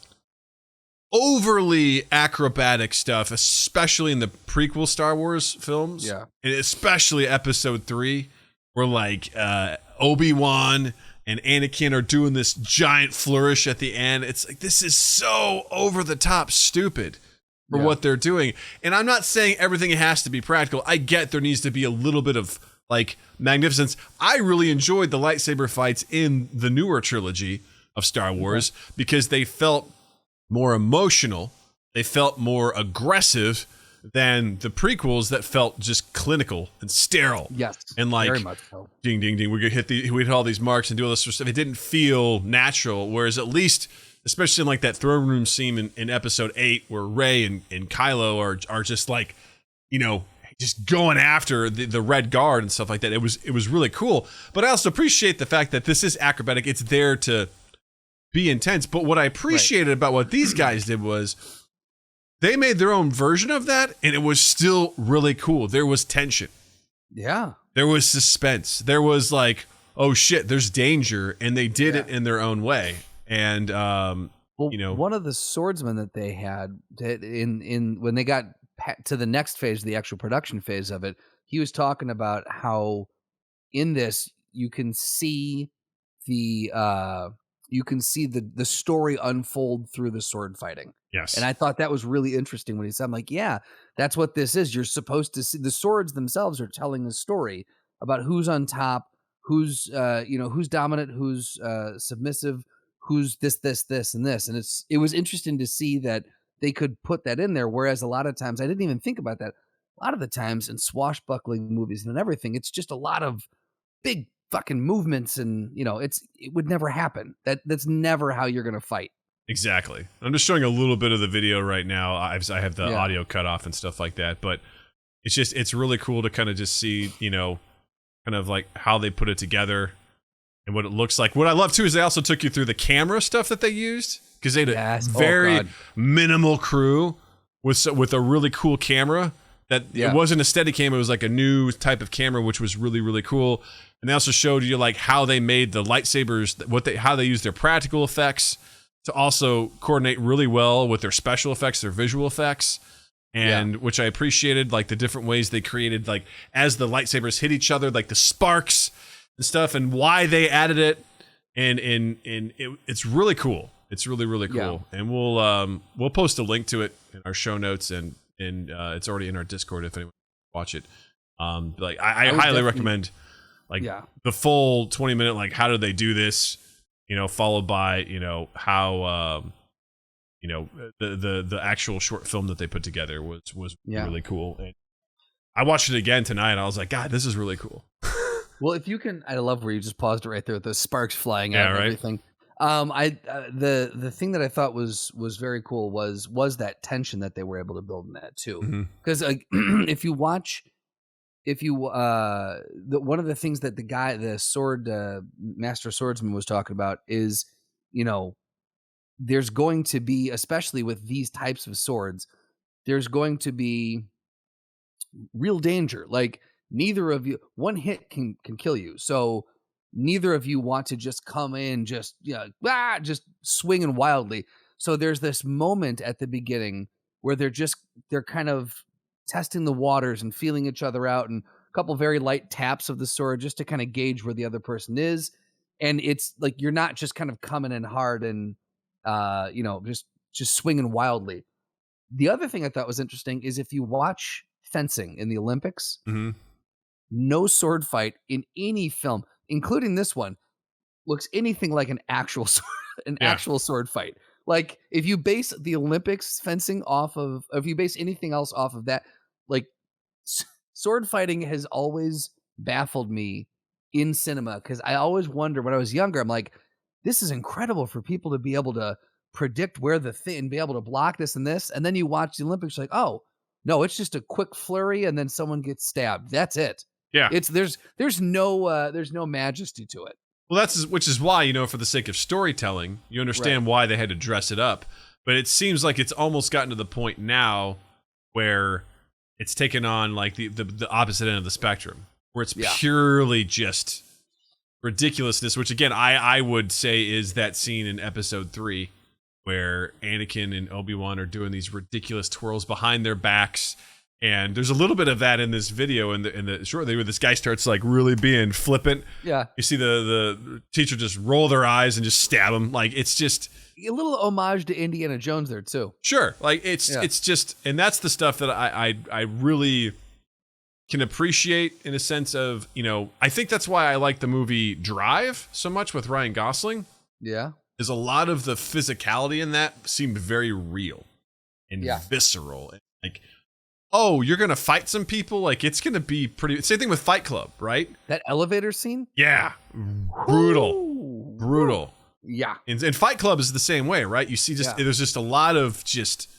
overly acrobatic stuff, especially in the prequel Star Wars films, and especially Episode 3, where like Obi-Wan and Anakin are doing this giant flourish at the end. It's like, this is so over the top stupid for what they're doing. And I'm not saying everything has to be practical. I get there needs to be a little bit of like magnificence. I really enjoyed the lightsaber fights in the newer trilogy of Star Wars because they felt more emotional. They felt more aggressive than the prequels that felt just clinical and sterile. Yes, and like very much so. Ding, ding, ding. We'd hit all these marks and do all this sort of stuff. It didn't feel natural. Whereas at least, especially in like that throne room scene in Episode 8, where Rey and Kylo are just like, you know, just going after the Red Guard and stuff like that. It was really cool. But I also appreciate the fact that this is acrobatic. It's there to be intense. But what I appreciated about what these guys did was they made their own version of that, and it was still really cool. There was tension. Yeah. There was suspense. There was like, oh shit, there's danger, and they did it in their own way. And you know, one of the swordsmen that they had in when they got to the next phase, the actual production phase of it, he was talking about how in this you can see the story unfold through the sword fighting. Yes. And I thought that was really interesting when he said, I'm like, yeah, that's what this is. You're supposed to see the swords themselves are telling a story about who's on top, who's who's dominant, who's submissive, who's this, and this. And it was interesting to see that they could put that in there. Whereas a lot of times I didn't even think about that. A lot of the times in swashbuckling movies and everything, it's just a lot of big fucking movements, and it would never happen. That's never how you're gonna fight. Exactly. I'm just showing a little bit of the video right now. I have the audio cut off and stuff like that, but it's really cool to kind of just see, kind of like how they put it together and what it looks like. What I love too is they also took you through the camera stuff that they used, because they had a very minimal crew with a really cool camera. That it wasn't a steady cam, it was like a new type of camera, which was really, really cool. And they also showed you like how they made the lightsabers, how they used their practical effects to also coordinate really well with their special effects, their visual effects, and which I appreciated, like the different ways they created, like as the lightsabers hit each other, like the sparks and stuff, and why they added it, and it's really cool. It's really, really cool, and we'll post a link to it in our show notes, and it's already in our Discord if anyone wants to watch it. Like I highly recommend, like the full 20-minute, like how did they do this, followed by how the actual short film that they put together was really cool. And I watched it again tonight, and I was like, God, this is really cool. Well, if you can, I love where you just paused it right there with the sparks flying out and everything. The thing that I thought was very cool was that tension that they were able to build in that too. Because if you watch, one of the things that the master swordsman was talking about is, there's going to be, especially with these types of swords, there's going to be real danger. Like neither of you, one hit can kill you. So neither of you want to just come in, just swinging wildly. So there's this moment at the beginning where they're kind of testing the waters and feeling each other out, and a couple very light taps of the sword just to kind of gauge where the other person is. And it's like you're not just kind of coming in hard and just swinging wildly. The other thing I thought was interesting is if you watch fencing in the Olympics, no sword fight in any film, including this one, looks anything like an actual sword fight. Like if you base the Olympics fencing if you base anything else off of that, like sword fighting has always baffled me in cinema, because I always wonder when I was younger, I'm like, this is incredible for people to be able to predict where the thing, be able to block this and this, and then you watch the Olympics, you're like, oh no, it's just a quick flurry and then someone gets stabbed. That's it. Yeah, there's no majesty to it. Well, which is why, for the sake of storytelling, you understand why they had to dress it up. But it seems like it's almost gotten to the point now where it's taken on like the opposite end of the spectrum, where it's purely just ridiculousness. Which again, I would say is that scene in Episode 3 where Anakin and Obi-Wan are doing these ridiculous twirls behind their backs. And there's a little bit of that in this video in the short where this guy starts like really being flippant. Yeah. You see the teacher just roll their eyes and just stab him. Like it's just a little homage to Indiana Jones there too. Sure. Like it's just, and that's the stuff that I really can appreciate in a sense of, I think that's why I like the movie Drive so much with Ryan Gosling. Yeah. Is a lot of the physicality in that seemed very real and visceral. Like, oh, you're going to fight some people? Like, it's going to be pretty... Same thing with Fight Club, right? That elevator scene? Yeah. Brutal. Ooh. Brutal. Yeah. And Fight Club is the same way, right? You see there's just a lot of just,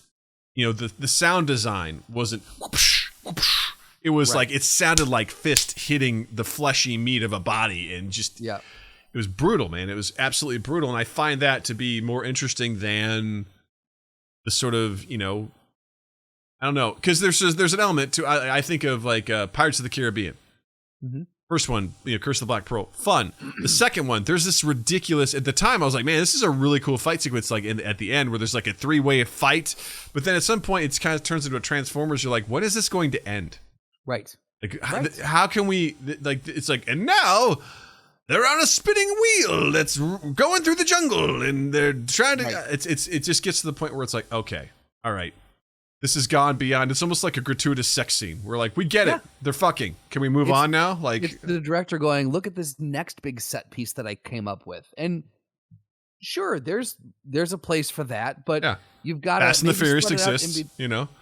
the sound design wasn't... Whoopsh, whoopsh. It was like, it sounded like fist hitting the fleshy meat of a body and just... Yeah. It was brutal, man. It was absolutely brutal. And I find that to be more interesting than the sort of, I don't know. Because there's an element to, I think of like Pirates of the Caribbean. Mm-hmm. First one, Curse of the Black Pearl. Fun. The second one, there's this ridiculous, at the time I was like, man, this is a really cool fight sequence like at the end where there's like a 3-way fight. But then at some point it kind of turns into a Transformers. You're like, when is this going to end? Right. Like, how can we, like, it's like, and now... They're on a spinning wheel that's going through the jungle, and they're trying to. Right. It just gets to the point where it's like, okay, all right, this has gone beyond. It's almost like a gratuitous sex scene. We're like, we get it. They're fucking. Can we move on now? Like, it's the director going, look at this next big set piece that I came up with, and sure, there's a place for that, but you've got Fast and the Furious exists.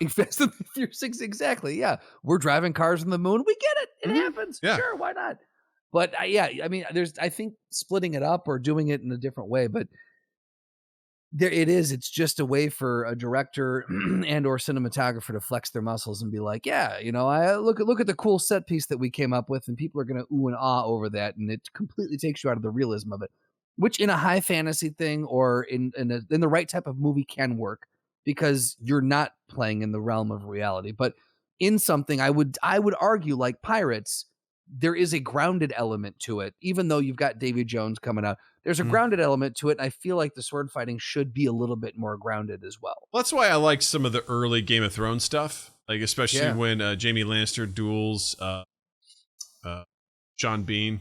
Fast and the Furious, exactly. Yeah, we're driving cars on the moon. We get it. It happens. Yeah. Sure, why not? But I mean, I think splitting it up or doing it in a different way, but it's just a way for a director and or cinematographer to flex their muscles and be like, I look at the cool set piece that we came up with, and people are going to ooh and ah over that. And it completely takes you out of the realism of it, which in a high fantasy thing or in the right type of movie can work because you're not playing in the realm of reality. But in something I would argue like Pirates, there is a grounded element to it, even though you've got Davy Jones coming out. There's a grounded element to it, and I feel like the sword fighting should be a little bit more grounded as well. That's why I liked some of the early Game of Thrones stuff, like especially when Jaime Lannister duels Sean Bean,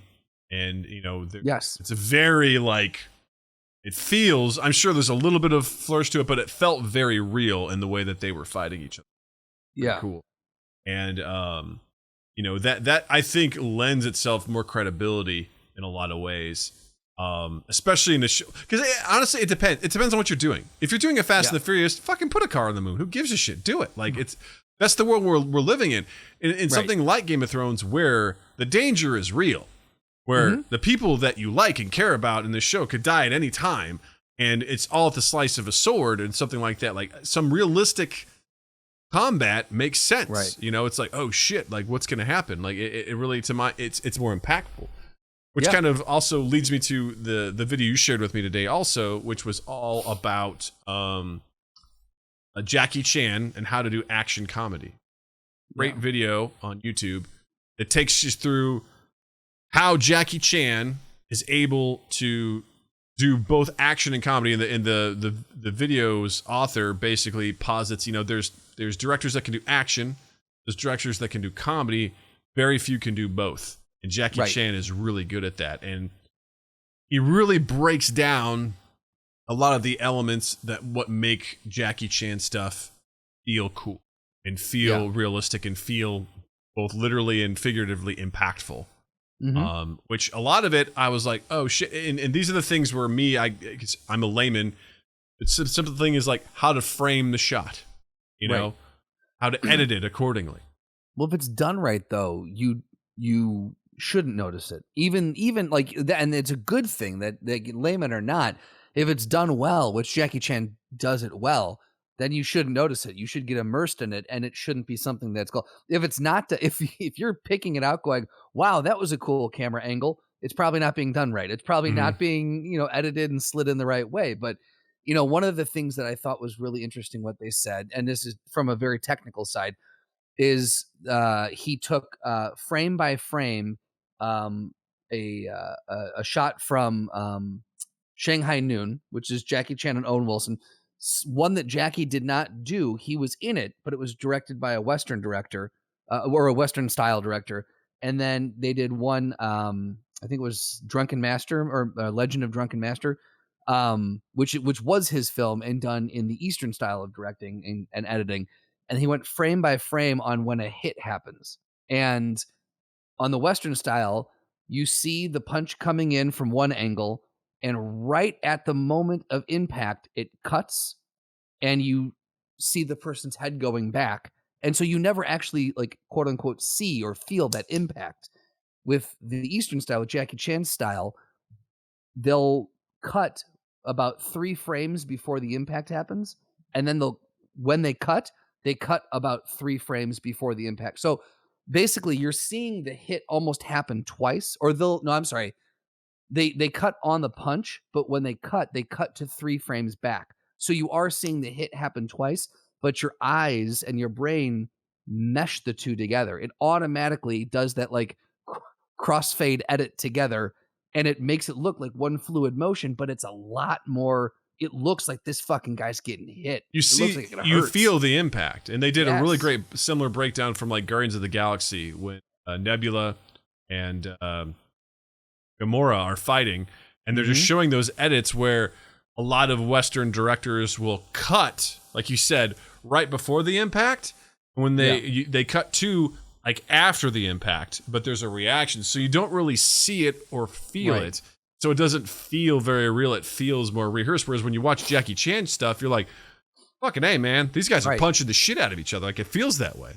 and it's a very like it feels. I'm sure there's a little bit of flourish to it, but it felt very real in the way that they were fighting each other. Yeah, cool, and that I think lends itself more credibility in a lot of ways, especially in the show. Because honestly, it depends. It depends on what you're doing. If you're doing a Fast and the Furious, fucking put a car on the moon. Who gives a shit? Do it. Like that's the world we're living in. In something like Game of Thrones, where the danger is real, where the people that you like and care about in this show could die at any time, and it's all at the slice of a sword and something like that. Like some realistic combat makes sense. Right. It's like, oh shit, like what's going to happen? Like it really, it's more impactful, which kind of also leads me to the video you shared with me today also, which was all about Jackie Chan and how to do action comedy. Great video on YouTube that takes you through how Jackie Chan is able to do both action and comedy. And the video's author basically posits, there's directors that can do action, there's directors that can do comedy, very few can do both. And Jackie Chan is really good at that. And he really breaks down a lot of the elements that what make Jackie Chan stuff feel cool and feel realistic and feel both literally and figuratively impactful. Which a lot of it, I was like, oh shit. And these are the things where I'm a layman. It's the simple thing is like how to frame the shot, how to edit it accordingly. Well, if it's done right though, you shouldn't notice it. Even like that, and it's a good thing that layman or not, if it's done well, which Jackie Chan does it well, then you shouldn't notice it. You should get immersed in it, and it shouldn't be something that's cool. If it's not, if you're picking it out, going, "Wow, that was a cool camera angle," it's probably not being done right. It's probably not being edited and slid in the right way. But one of the things that I thought was really interesting what they said, and this is from a very technical side, is he took frame by frame a shot from Shanghai Noon, which is Jackie Chan and Owen Wilson. One that Jackie did not do. He was in it, but it was directed by a Western director or a Western style director. And then they did one, I think it was Drunken Master or Legend of Drunken Master, which was his film and done in the Eastern style of directing and editing. And he went frame by frame on when a hit happens. And on the Western style, you see the punch coming in from one angle, and right at the moment of impact, it cuts, and you see the person's head going back. And so you never actually, like, quote unquote, see or feel that impact. With the Eastern style, with Jackie Chan's style, they'll cut about 3 frames before the impact happens. And then when they cut about 3 frames before the impact. So basically you're seeing the hit almost happen twice, or they cut on the punch, but when they cut to 3 frames back. So you are seeing the hit happen twice, but your eyes and your brain mesh the two together. It automatically does that, like, crossfade edit together, and it makes it look like one fluid motion, but it's a lot more. It looks like this fucking guy's getting hit. You see, you feel the impact. And they did a really great similar breakdown from, like, Guardians of the Galaxy when Nebula and Gamora are fighting, and they're just showing those edits where a lot of Western directors will cut, like you said, right before the impact. When they cut to, like, after the impact, but there's a reaction, so you don't really see it or feel it. So it doesn't feel very real. It feels more rehearsed. Whereas when you watch Jackie Chan stuff, you're like, fucking A, man, these guys are punching the shit out of each other. Like, it feels that way.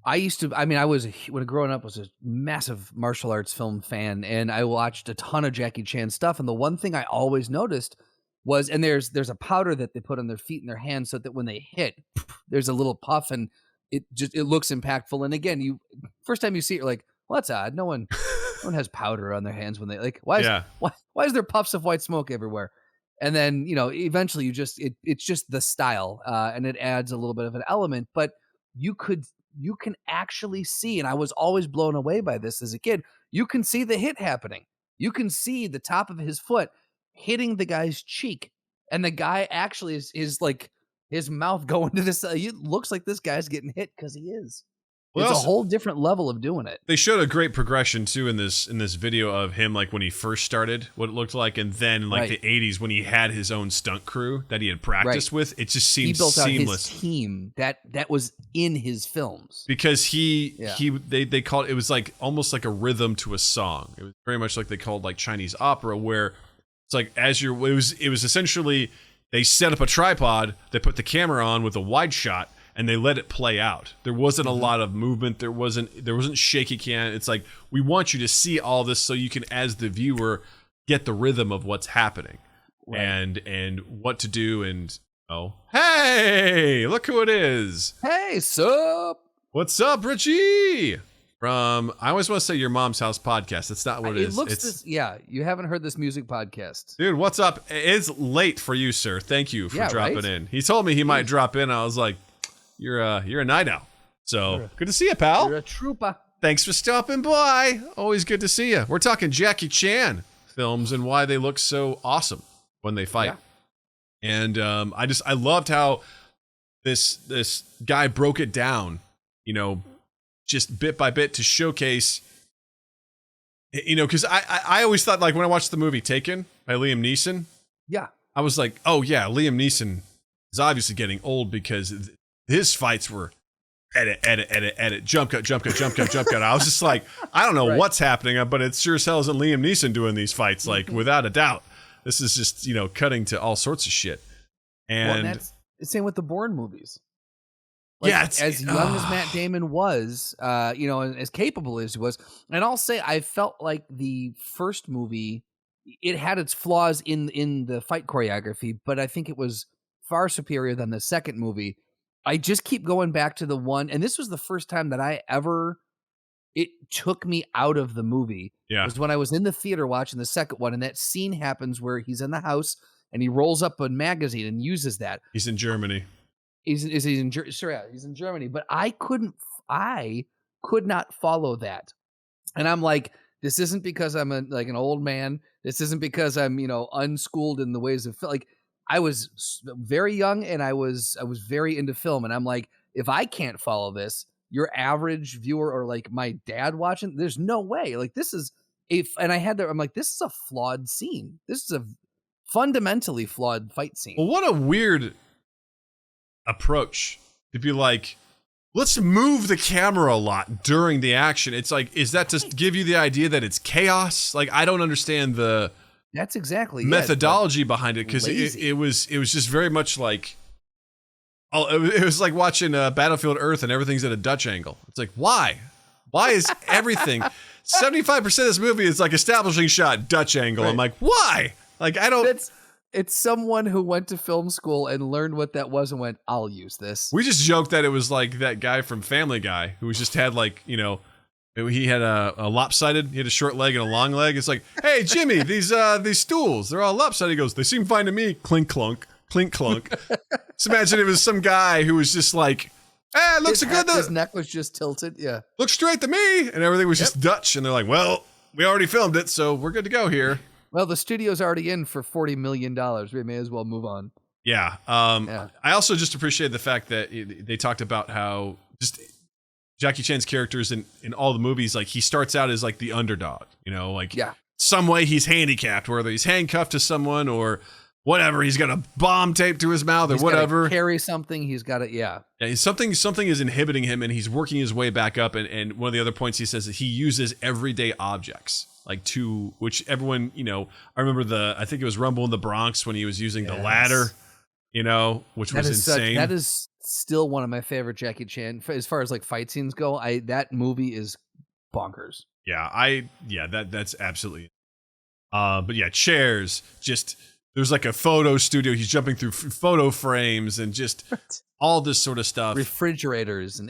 When growing up, was a massive martial arts film fan, and I watched a ton of Jackie Chan stuff. And the one thing I always noticed was, and there's a powder that they put on their feet and their hands so that when they hit, there's a little puff, and it looks impactful. And again, first time you see it, you're like, well, that's odd. No one has powder on their hands when they, like, why is there puffs of white smoke everywhere? And then, eventually it's just the style, and it adds a little bit of an element, but you can actually see, and I was always blown away by this as a kid, you can see the hit happening. You can see the top of his foot hitting the guy's cheek, and the guy actually is like, his mouth going to this. It looks like this guy's getting hit because he is. Well, it's a whole different level of doing it. They showed a great progression too in this video of him, like, when he first started, what it looked like, and then like the 80s when he had his own stunt crew that he had practiced with. It just seemed seamless. He built out his team that was in his films, because they called it was like almost like a rhythm to a song. It was very much like they called, like, Chinese opera, where it's like it was essentially, they set up a tripod, they put the camera on with a wide shot, and they let it play out. There wasn't a lot of movement. There wasn't shaky cam. It's like, we want you to see all this so you can, as the viewer, get the rhythm of what's happening, and what to do. And hey, look who it is! Hey, sup? What's up, Richie? From, I always want to say Your Mom's House podcast. That's not what it is. You haven't heard this music podcast. Dude, what's up? It's late for you, sir. Thank you for dropping in. He told me he might drop in. I was like, you're a night owl. So good to see you, pal. You're a trooper. Thanks for stopping by. Always good to see you. We're talking Jackie Chan films and why they look so awesome when they fight. Yeah. And I loved how this guy broke it down, just bit by bit to showcase, because I always thought, like, when I watched the movie Taken by Liam Neeson, I was like, oh yeah, Liam Neeson is obviously getting old because his fights were edit, jump cut. I was just like, I don't know what's happening, but it sure as hell isn't Liam Neeson doing these fights, like, without a doubt. This is just, cutting to all sorts of shit. And that's the same with the Bourne movies. Like, as young as Matt Damon was, and as capable as he was, and I'll say I felt like the first movie, it had its flaws in the fight choreography, but I think it was far superior than the second movie. I just keep going back to the one, and this was the first time that it took me out of the movie. Yeah, was when I was in the theater watching the second one, and that scene happens where he's in the house and he rolls up a magazine and uses that. He's in Germany. He's in Germany, but I could not follow that. And I'm like, this isn't because I'm an old man. This isn't because I'm, unschooled in the ways of, like, I was very young and I was very into film. And I'm like, if I can't follow this, your average viewer or, like, my dad watching, there's no way. Like, this is and I'm like, this is a flawed scene. This is a fundamentally flawed fight scene. Well, what a weird approach to be like, let's move the camera a lot during the action. It's like, is that to give you the idea that it's chaos? Like, I don't understand the That's exactly methodology behind it, because it was just very much like, it was like watching Battlefield Earth and everything's at a Dutch angle. It's like, why? Why is everything 75% of this movie is like establishing shot, Dutch angle? Right. I'm like, why? Like, I don't. It's someone who went to film school and learned what that was and went, I'll use this. We just joked that it was like that guy from Family Guy who just had like, he had a lopsided, he had a short leg and a long leg. It's like, hey, Jimmy, these stools, they're all lopsided. He goes, they seem fine to me. Clink, clunk, clink, clunk. Just imagine it was some guy who was just like, it looks good. His neck was just tilted. Yeah. Looks straight to me. And everything was just Dutch. And they're like, well, we already filmed it, so we're good to go here. Well, the studio's already in for $40 million. We may as well move on. Yeah. I also just appreciate the fact that they talked about how just Jackie Chan's characters in all the movies, like he starts out as like the underdog, some way he's handicapped, whether he's handcuffed to someone or whatever. He's got a bomb taped to his mouth or whatever. Carry something. He's got it. Yeah. Something is inhibiting him, and he's working his way back up. And one of the other points he says that he uses everyday objects. Like which everyone, I remember I think it was Rumble in the Bronx when he was using the ladder, which was insane. That is still one of my favorite Jackie Chan, as far as like fight scenes go. That movie is bonkers. Yeah, that's absolutely. But yeah, chairs, just, there's like a photo studio. He's jumping through photo frames and just all this sort of stuff. Refrigerators and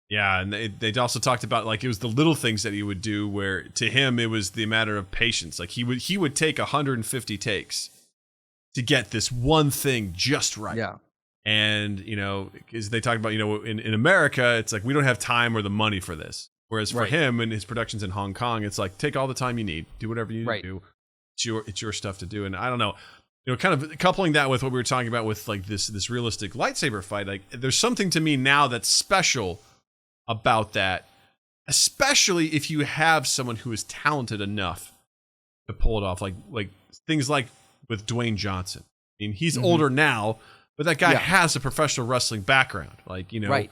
Yeah, and they also talked about like it was the little things that he would do where to him it was the matter of patience. Like he would take 150 takes to get this one thing just right. Yeah. And, because they talked about, in America, it's like we don't have time or the money for this. Whereas for him and his productions in Hong Kong, it's like take all the time you need, do whatever you need to do. It's your stuff to do. And I don't know, kind of coupling that with what we were talking about with like this realistic lightsaber fight, like there's something to me now that's special about that, especially if you have someone who is talented enough to pull it off, like things like with Dwayne Johnson. I mean, he's older now, but that guy has a professional wrestling background, right.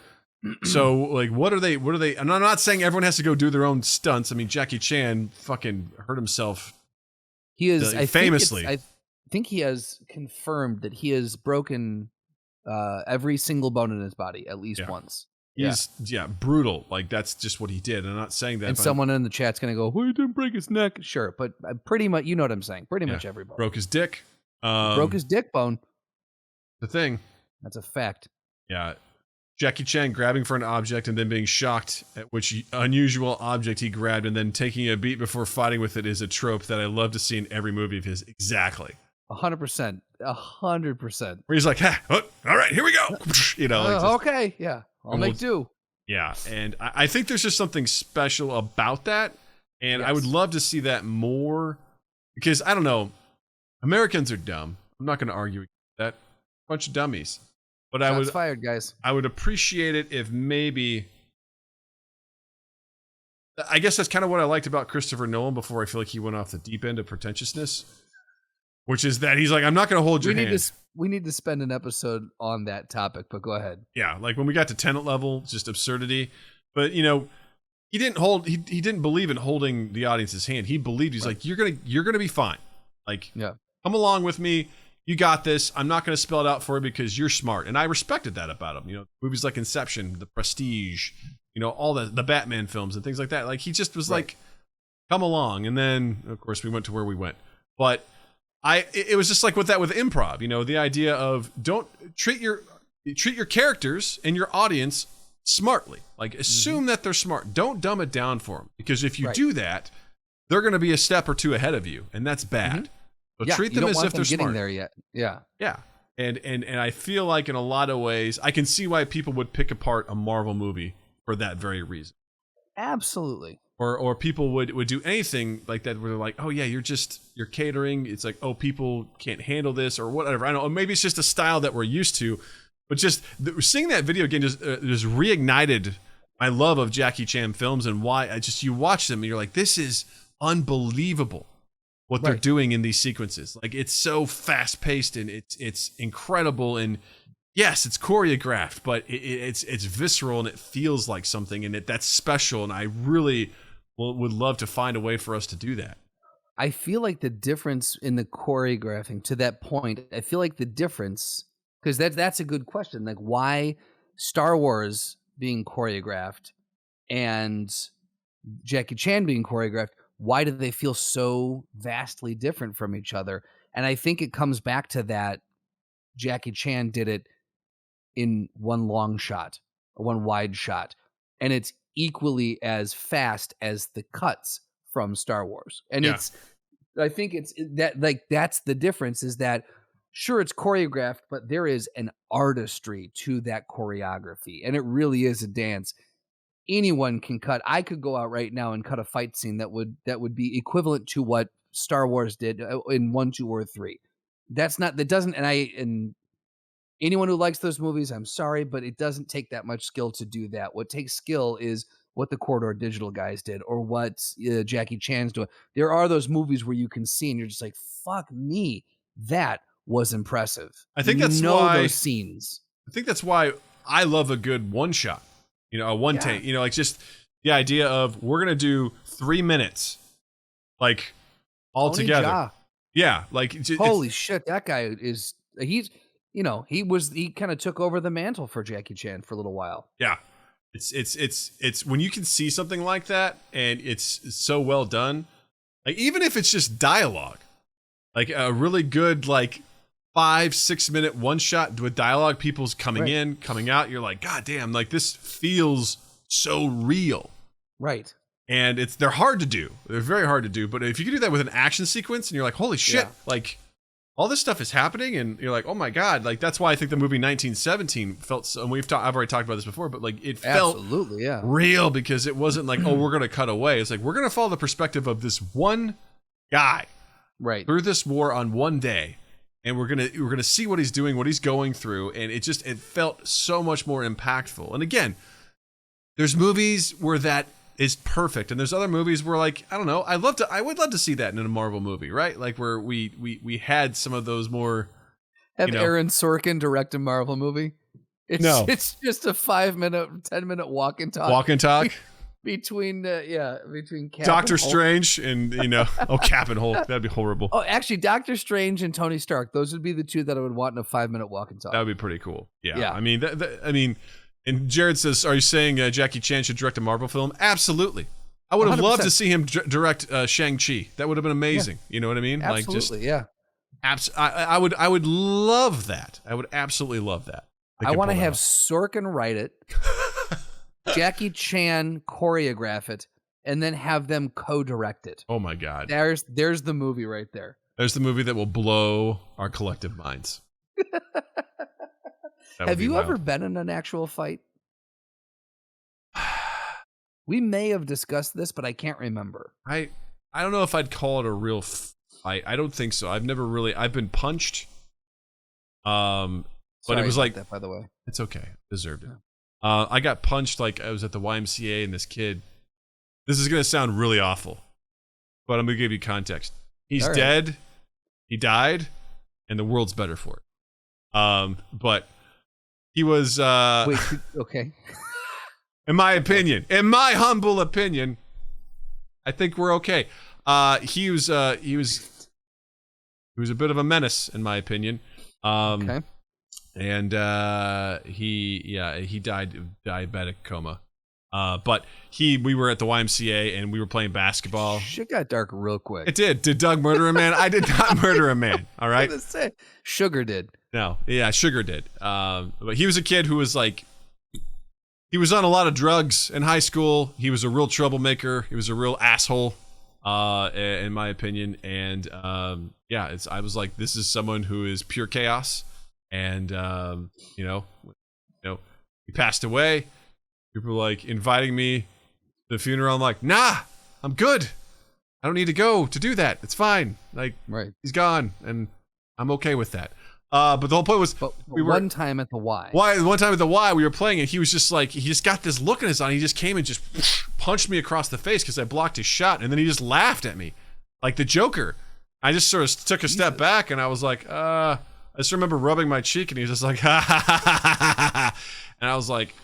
So like, what are they, and I'm not saying everyone has to go do their own stunts. I mean, Jackie Chan fucking hurt himself. He is famously. I think he has confirmed that he has broken every single bone in his body at least once. He's brutal. Like that's just what he did. I'm not saying that. And someone in the chat's gonna go, "Well, he didn't break his neck." Sure, but pretty much, you know what I'm saying. Pretty much everybody broke his dick. Broke his dick bone. The thing. That's a fact. Yeah, Jackie Chan grabbing for an object and then being shocked at which unusual object he grabbed, and then taking a beat before fighting with it is a trope that I love to see in every movie of his. Exactly. 100%. 100%. Where he's like, all right, here we go. Okay, yeah. I'll make do. Yeah, and I think there's just something special about that, and I would love to see that more, because, I don't know, Americans are dumb. I'm not going to argue with that. Bunch of dummies. But Shots fired, guys. I would appreciate it if maybe... I guess that's kind of what I liked about Christopher Nolan before I feel like he went off the deep end of pretentiousness, which is that he's like, I'm not going to hold your hand. We need to spend an episode on that topic, but go ahead. Yeah, like when we got to Tenet level, just absurdity. But he didn't believe in holding the audience's hand. He believed he's like, you're gonna be fine. Like, come along with me. You got this. I'm not gonna spell it out for you because you're smart. And I respected that about him. Movies like Inception, The Prestige, all the Batman films and things like that. Like he just was like, come along. And then of course we went to where we went. But it was just like with improv, the idea of don't treat your characters and your audience smartly. Like assume that they're smart. Don't dumb it down for them, because if you do that, they're going to be a step or two ahead of you, and that's bad. So treat them as if they're getting smart. There yet. Yeah. Yeah. And I feel like in a lot of ways, I can see why people would pick apart a Marvel movie for that very reason. Absolutely. Or people would do anything like that where they're like, oh yeah, you're catering. It's like, oh, people can't handle this or whatever. I don't know. Maybe it's just a style that we're used to, but just seeing that video again just reignited my love of Jackie Chan films and why you watch them and you're like, this is unbelievable what they're doing in these sequences. Like it's so fast paced and it's incredible. And yes, it's choreographed, but it's visceral and it feels like something, and that's special. And I really would love to find a way for us to do that. I feel like the difference in the choreographing to that point, I feel like the difference, because that's a good question. Like, why Star Wars being choreographed and Jackie Chan being choreographed, why do they feel so vastly different from each other? And I think it comes back to that Jackie Chan did it in one long shot, or one wide shot, and it's equally as fast as the cuts from Star Wars. And I think it's that, like, that's the difference, is that sure, it's choreographed, but there is an artistry to that choreography, and it really is a dance. Anyone can cut. I could go out right now and cut a fight scene that would be equivalent to what Star Wars did in 1, 2, or 3. And anyone who likes those movies, I'm sorry, but it doesn't take that much skill to do that. What takes skill is what the Corridor Digital guys did, or what Jackie Chan's doing. There are those movies where you can see and you're just like, fuck me, that was impressive. I think that's why those scenes. I think that's why I love a good one shot. A one take. Like, just the idea of, we're gonna do 3 minutes, like, all Tony together. Jaa. Yeah, like, holy shit, that guy is he kind of took over the mantle for Jackie Chan for a little while. Yeah. It's when you can see something like that and it's so well done, like, even if it's just dialogue, like a really good, like, 5-6 minute one shot with dialogue, people's coming in, coming out, you're like, God damn, like, this feels so real. Right. And they're hard to do. They're very hard to do. But if you can do that with an action sequence and you're like, holy shit, like, all this stuff is happening, and you're like, oh my God, like, that's why I think the movie 1917 felt so, and I've already talked about this before, but, like, it felt real, because it wasn't like, oh, we're going to cut away. It's like, we're going to follow the perspective of this one guy through this war on one day, and we're going to see what he's doing, what he's going through, and it felt so much more impactful. And again, there's movies where that is perfect, and there's other movies where, like, I don't know, I would love to see that in a Marvel movie, right? Like, where we had some of those more. Have Aaron Sorkin direct a Marvel movie? It's just a 5-minute, 10-minute walk and talk between Cap Doctor and Hulk. Strange and Cap and Hulk. That'd be horrible. Oh, actually, Doctor Strange and Tony Stark. Those would be the two that I would want in a 5-minute walk and talk. That would be pretty cool. Yeah. I mean, and Jared says, are you saying Jackie Chan should direct a Marvel film? Absolutely. I would have 100%. loved to see him direct Shang-Chi. That would have been amazing. You know what I mean? Absolutely, I would love that. I would absolutely love that. I want to have Sorkin write it, Jackie Chan choreograph it, and then have them co-direct it. Oh my God. There's the movie right there. There's the movie that will blow our collective minds. Have you ever been in an actual fight? We may have discussed this, but I can't remember. I don't know if I'd call it a real fight. I don't think so. I've been punched. But it was like that, by the way. It's okay. Deserved it. I got punched, like, I was at the YMCA, and this kid. This is gonna sound really awful, but I'm gonna give you context. He's dead. He died, and the world's better for it. But he was. Wait. Okay. In my humble opinion, I think we're okay. He was a bit of a menace, in my opinion. Okay. And he died of diabetic coma. But we were at the YMCA and we were playing basketball. Shit got dark real quick. It did. Did Doug murder a man? I did not murder a man. All right. I was gonna say, Sugar did. No, yeah, Sugar did. But he was a kid who was like, he was on a lot of drugs in high school. He was a real troublemaker. He was a real asshole, in my opinion. And I was like, this is someone who is pure chaos. And he passed away. People were like inviting me to the funeral. I'm like, nah, I'm good. I don't need to go to do that. It's fine. Like, he's gone, and I'm okay with that. But the whole point was, one time at the Y. One time at the Y, we were playing, and he was just like, he just got this look in his eye. He just came and just punched me across the face because I blocked his shot, and then he just laughed at me like the Joker. I just sort of took a step back, and I was like, I just remember rubbing my cheek, and he was just like, ha ha ha ha ha ha. And I was like,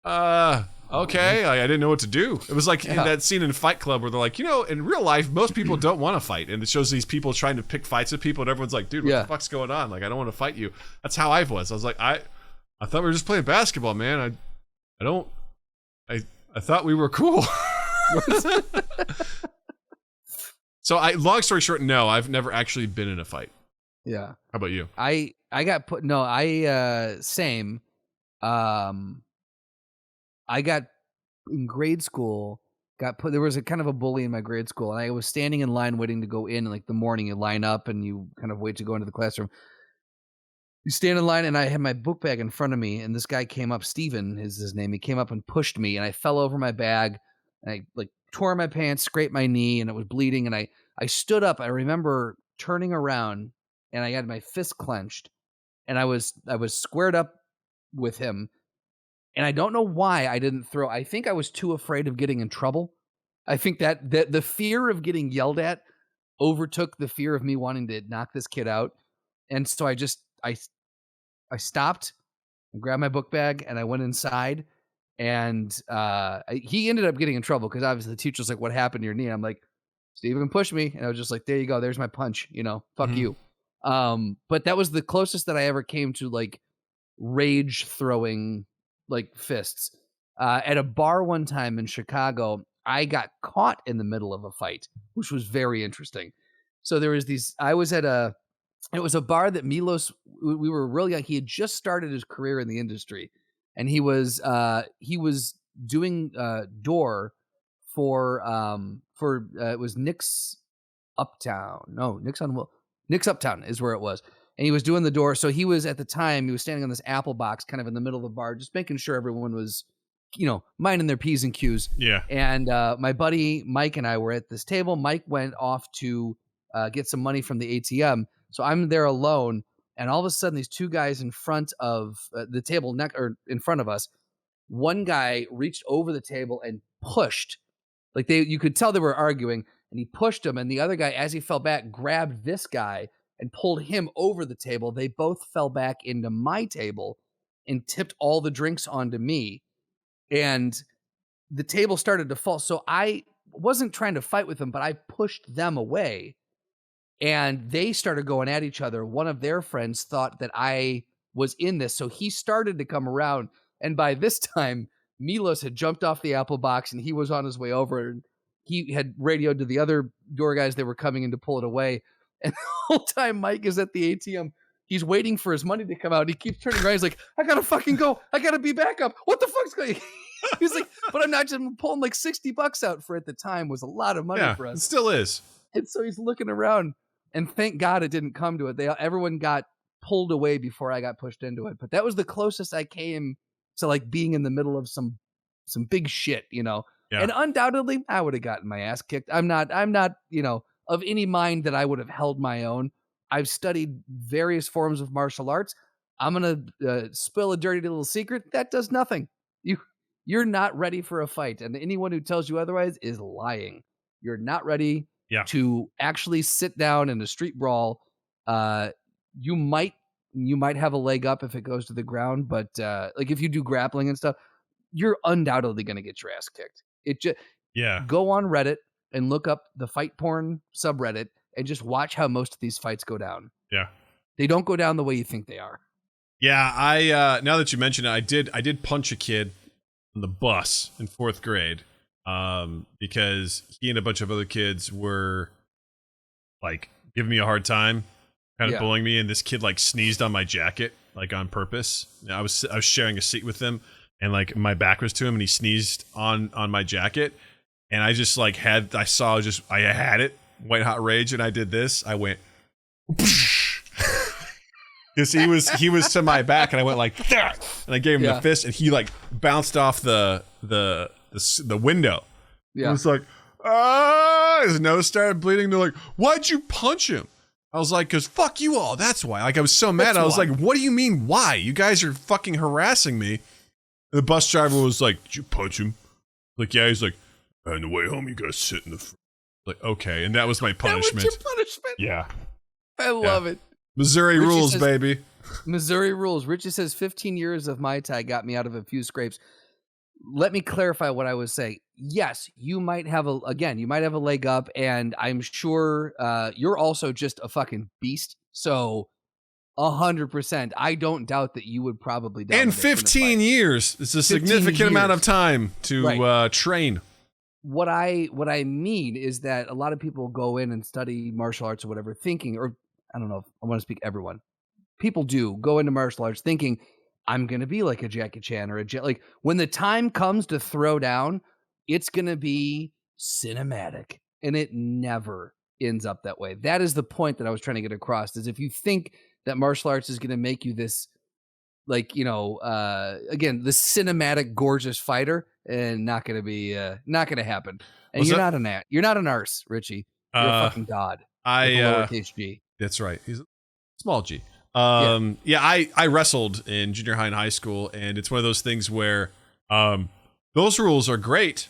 okay. I didn't know what to do. It was like in that scene in Fight Club where they're like, in real life, most people don't want to fight. And it shows these people trying to pick fights with people, and everyone's like, dude, what the fuck's going on? Like, I don't want to fight you. That's how I was. I was like, I thought we were just playing basketball, man. I thought we were cool. So long story short, no, I've never actually been in a fight. Yeah. How about you? I got put, same. I got in grade school, there was a kind of a bully in my grade school, and I was standing in line waiting to go in, like the morning, you line up and you kind of wait to go into the classroom. You stand in line, and I had my book bag in front of me, and this guy came up, Steven is his name. He came up and pushed me, and I fell over my bag, and I like tore my pants, scraped my knee, and it was bleeding, and I stood up. I remember turning around, and I had my fist clenched, and I was squared up with him. And I don't know why I didn't throw. I think I was too afraid of getting in trouble. I think that the fear of getting yelled at overtook the fear of me wanting to knock this kid out. And so I stopped and grabbed my book bag, and I went inside. And he ended up getting in trouble because obviously the teacher was like, "What happened to your knee?" I'm like, "Steven pushed me." And I was just like, "There you go. There's my punch. Fuck you." But that was the closest that I ever came to like rage throwing like fists. At a bar one time in Chicago, I got caught in the middle of a fight, which was very interesting. So there was it was a bar that Milos, we were really young. He had just started his career in the industry, and he was doing door for it was Nick's Uptown. No, Nick's Uptown is where it was. And he was doing the door. So he was, at the time, he was standing on this apple box kind of in the middle of the bar, just making sure everyone was, minding their P's and Q's. Yeah. And my buddy Mike and I were at this table. Mike went off to get some money from the ATM. So I'm there alone. And all of a sudden, these two guys in front of the table, in front of us, one guy reached over the table and pushed. Like you could tell they were arguing, and he pushed him. And the other guy, as he fell back, grabbed this guy and pulled him over the table. They both fell back into my table and tipped all the drinks onto me. And the table started to fall. So I wasn't trying to fight with them, but I pushed them away. And they started going at each other. One of their friends thought that I was in this. So he started to come around. And by this time, Milos had jumped off the apple box, and he was on his way over. And he had radioed to the other door guys that were coming in to pull it away. And the whole time Mike is at the ATM, he's waiting for his money to come out. He keeps turning around. He's like, "I gotta fucking go. I gotta be back up. What the fuck's going?" He's like, "But I'm not just pulling like $60 out for at the time was a lot of money for us." It still is. And so he's looking around, and thank God it didn't come to it. Everyone got pulled away before I got pushed into it. But that was the closest I came to like being in the middle of some big shit, Yeah. And undoubtedly, I would have gotten my ass kicked. I'm not, of any mind that I would have held my own. I've studied various forms of martial arts. I'm going to spill a dirty little secret. That does nothing. You're not ready for a fight. And anyone who tells you otherwise is lying. You're not ready to actually sit down in a street brawl. You might have a leg up if it goes to the ground, but like if you do grappling and stuff, you're undoubtedly going to get your ass kicked. Go on Reddit and look up the fight porn subreddit and just watch how most of these fights go down. Yeah. They don't go down the way you think they are. Yeah, I now that you mention it, I did punch a kid on the bus in 4th grade because he and a bunch of other kids were like giving me a hard time, kind of bullying me, and this kid like sneezed on my jacket like on purpose. I was sharing a seat with him, and like my back was to him, and he sneezed on my jacket, and I just like I had it, white hot rage, and I did this. I went because he was to my back, and I went like that, and I gave him the fist, and he like bounced off the window. Yeah, it was like his nose started bleeding. They're like, "Why'd you punch him?" I was like, "'Cause fuck you all." That's why. Like I was so mad. I was like, "What do you mean why? You guys are fucking harassing me." The bus driver was like, "Did you punch him?" Like, yeah. He's like, "On the way home, you gotta sit in the front." Like, okay, and that was my punishment. That was your punishment? Yeah. I love it. Missouri Richie rules, says- baby. Missouri rules. Richie says 15 years of Mai Tai got me out of a few scrapes. Let me clarify what I was saying. Yes, you might have a leg up, and I'm sure you're also just a fucking beast. So 100%. I don't doubt that you would probably dominate. And 15 years. It's a 15 significant amount years. of time to train. What I mean is that a lot of people go in and study martial arts or whatever, thinking, or I don't know if I want to speak everyone. People do go into martial arts thinking, I'm going to be like a Jackie Chan or like when the time comes to throw down, it's going to be cinematic, and it never ends up that way. That is the point that I was trying to get across, is if you think that martial arts is going to make you this, like, again, this cinematic, gorgeous fighter, and not going to happen. And you're not an arse, Richie. You're a fucking god. Lowercase G. That's right. He's a small G. I wrestled in junior high and high school, and it's one of those things where those rules are great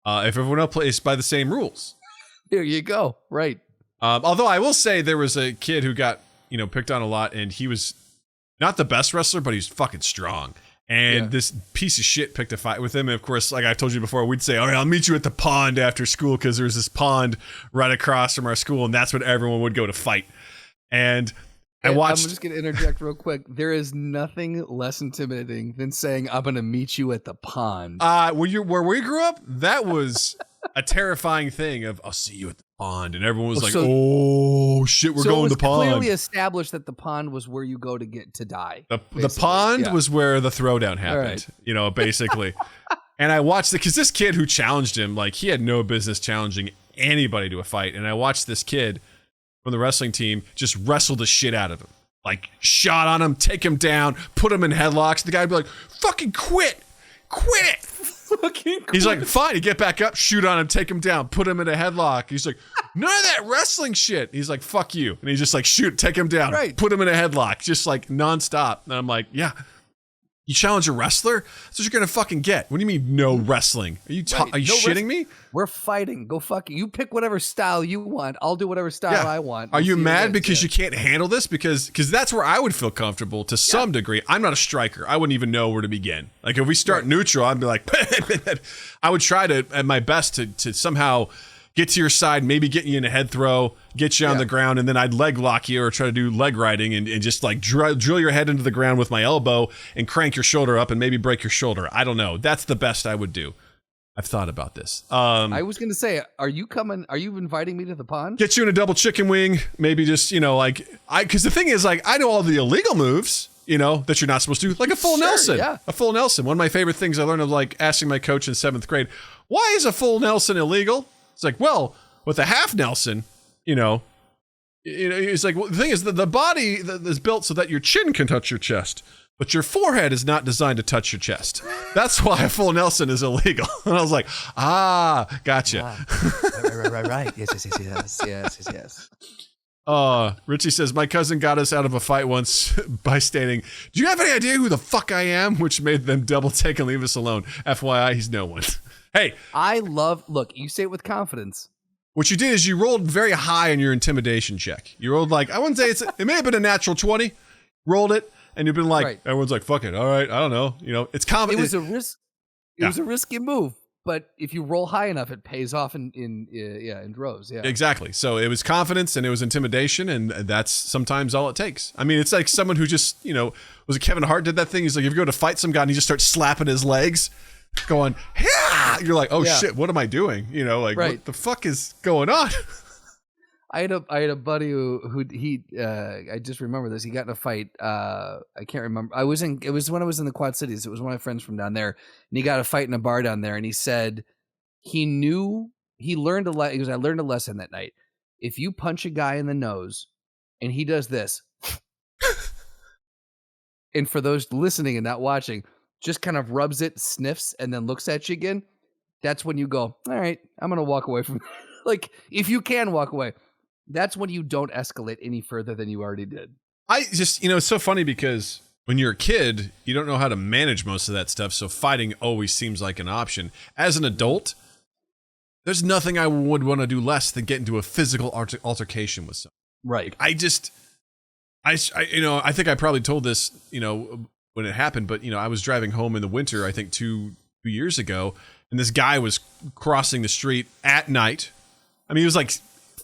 if everyone else plays by the same rules. There you go. Right. Although I will say there was a kid who got picked on a lot, and he was not the best wrestler, but he's fucking strong. And this piece of shit picked a fight with him. And of course, like I told you before, we'd say, all right, I'll meet you at the pond after school, because there's this pond right across from our school, and that's when everyone would go to fight. And I'm just going to interject real quick. There is nothing less intimidating than saying, I'm going to meet you at the pond. Where we grew up, that was a terrifying thing of, I'll see you at the pond. And everyone was oh, shit, we're going to the pond. So it was clearly established that the pond was where you go to die. The pond was where the throwdown happened, basically. And I watched because this kid who challenged him, like, he had no business challenging anybody to a fight. And I watched this kid from the wrestling team just wrestle the shit out of him. Like, shot on him, take him down, put him in headlocks. The guy would be like, fucking quit it. Fucking quit. He's like, fine. You get back up, shoot on him, take him down, put him in a headlock. He's like, none of that wrestling shit. He's like, fuck you. And he's just like, shoot, take him down, put him in a headlock, just like nonstop. And I'm like, yeah. You challenge a wrestler? That's what you're gonna fucking get. What do you mean no wrestling? Are you shitting me? We're fighting. Go fuck you. You pick whatever style you want. I'll do whatever style I want. Are you mad because you can't handle this? Because that's where I would feel comfortable to some degree. I'm not a striker. I wouldn't even know where to begin. Like, if we start neutral, I'd be like, I would try to at my best to somehow get to your side, maybe get you in a head throw, get you on the ground, and then I'd leg lock you or try to do leg riding and just like drill your head into the ground with my elbow and crank your shoulder up and maybe break your shoulder. I don't know. That's the best I would do. I've thought about this. I was going to say, are you inviting me to the pond? Get you in a double chicken wing, maybe just, because the thing is, like, I know all the illegal moves, that you're not supposed to do, like a full Nelson. Yeah. A full Nelson. One of my favorite things I learned of, like, asking my coach in 7th grade, why is a full Nelson illegal? It's like, well, with a half Nelson, it's like, well, the thing is that the body is built so that your chin can touch your chest, but your forehead is not designed to touch your chest. That's why a full Nelson is illegal. And I was like, gotcha. Right. Yes. Richie says, my cousin got us out of a fight once by stating, do you have any idea who the fuck I am? Which made them double take and leave us alone. FYI, he's no one. Hey, look, you say it with confidence. What you did is you rolled very high in your intimidation check. You rolled like, I wouldn't say it may have been a natural 20, rolled it, and you've been like, everyone's like, fuck it. All right. I don't know. It's confident. It was a risk. It was a risky move, but if you roll high enough, it pays off in droves. Yeah, exactly. So it was confidence and it was intimidation, and that's sometimes all it takes. I mean, it's like someone who just, was it Kevin Hart did that thing? He's like, if you go to fight some guy and he just starts slapping his legs, going, yeah, you're like, oh shit, what am I doing? What the fuck is going on? I had a buddy who I just remember this. He got in a fight. I can't remember. It was when I was in the Quad Cities. It was one of my friends from down there, and he got a fight in a bar down there. And he said he learned a I learned a lesson that night. If you punch a guy in the nose, and he does this, and for those listening and not watching, just kind of rubs it, sniffs, and then looks at you again, that's when you go, all right, I'm going to walk away from like, if you can walk away, that's when you don't escalate any further than you already did. I just, it's so funny because when you're a kid, you don't know how to manage most of that stuff, so fighting always seems like an option. As an adult, there's nothing I would want to do less than get into a physical altercation with someone. Right. I think I probably told this, when it happened, but I was driving home in the winter, I think 2 years ago, and this guy was crossing the street at night. I mean, it was like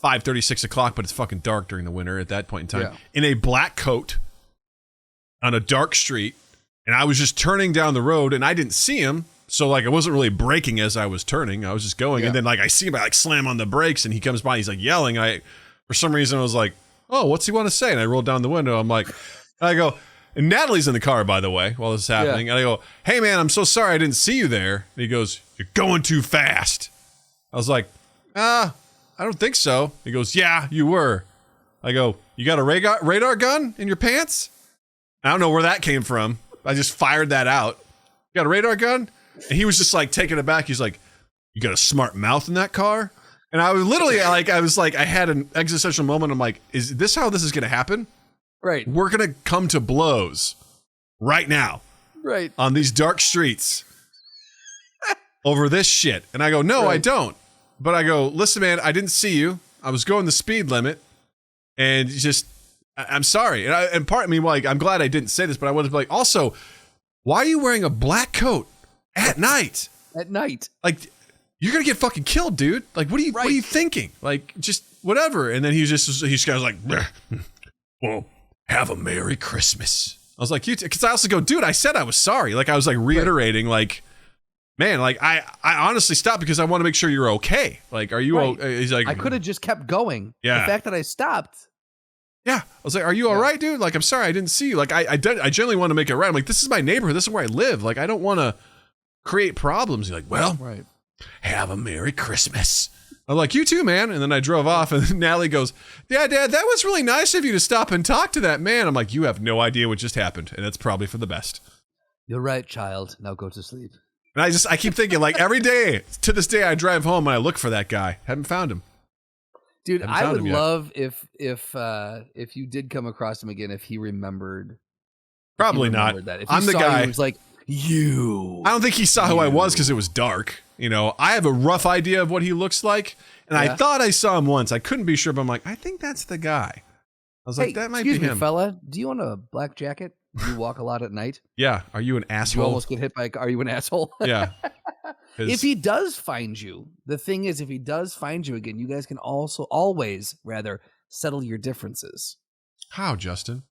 5:30, 6 o'clock, but it's fucking dark during the winter at that point in time, in a black coat on a dark street. And I was just turning down the road and I didn't see him. So like, I wasn't really braking as I was turning. I was just going. And then like, I see him, I like slam on the brakes and he comes by, he's like yelling. For some reason I was like, oh, what's he want to say? And I rolled down the window. I'm like, I go, and Natalie's in the car, by the way, while this is happening. And I go, hey man, I'm so sorry I didn't see you there. And he goes, you're going too fast. I was like, I don't think so. He goes, yeah, you were. I go, you got a radar gun in your pants? I don't know where that came from. I just fired that out. You got a radar gun? And he was just like taken aback. He's like, you got a smart mouth in that car? And I was literally like, I had an existential moment. I'm like, is this how this is going to happen? Right. We're going to come to blows right now. Right. On these dark streets over this shit. And I go, no, I don't. But I go, listen, man, I didn't see you. I was going the speed limit. And just, I'm sorry. And part of me, like, I'm glad I didn't say this, but I wanted to be like, also, why are you wearing a black coat at night? At night. Like, you're going to get fucking killed, dude. Like, what are you thinking? Like, just whatever. And then he just goes like, well, have a Merry Christmas. I was like, because I also go, dude, I said I was sorry. Like, I was like reiterating, like, man, like, I honestly stopped because I want to make sure you're okay. Like, are you okay? He's like, I could have just kept going. Yeah. The fact that I stopped. Yeah. I was like, are you all right, dude? Like, I'm sorry, I didn't see you. Like, I generally want to make it right. I'm like, this is my neighborhood. This is where I live. Like, I don't want to create problems. He's like, well, have a Merry Christmas. I'm like, you too, man. And then I drove off, and Natalie goes, yeah, Dad, that was really nice of you to stop and talk to that man. I'm like, you have no idea what just happened, and it's probably for the best. You're right, child. Now go to sleep. And I keep thinking, like, every day, to this day, I drive home and I look for that guy. Haven't found him. Dude, I would love if you did come across him again, if he remembered. Probably not. That. If I'm the guy who was like, you. I don't think he saw who I was because it was dark. I have a rough idea of what he looks like, and I thought I saw him once. I couldn't be sure, but I'm like, I think that's the guy. I was like, that might be him. Excuse me, fella. Do you own a black jacket? Do you walk a lot at night? Yeah. Are you an asshole? You almost get hit by. Are you an asshole? Yeah. If he does find you, the thing is, if he does find you again, you guys can also always settle your differences. How, Justin?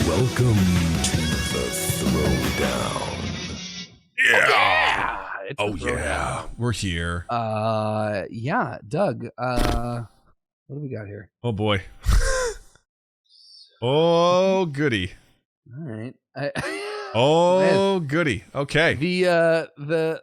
Welcome to the Throwdown. Yeah. Oh yeah. We're here. Yeah, Doug. What do we got here? Oh boy. Oh goody. All right. Goody. Okay. The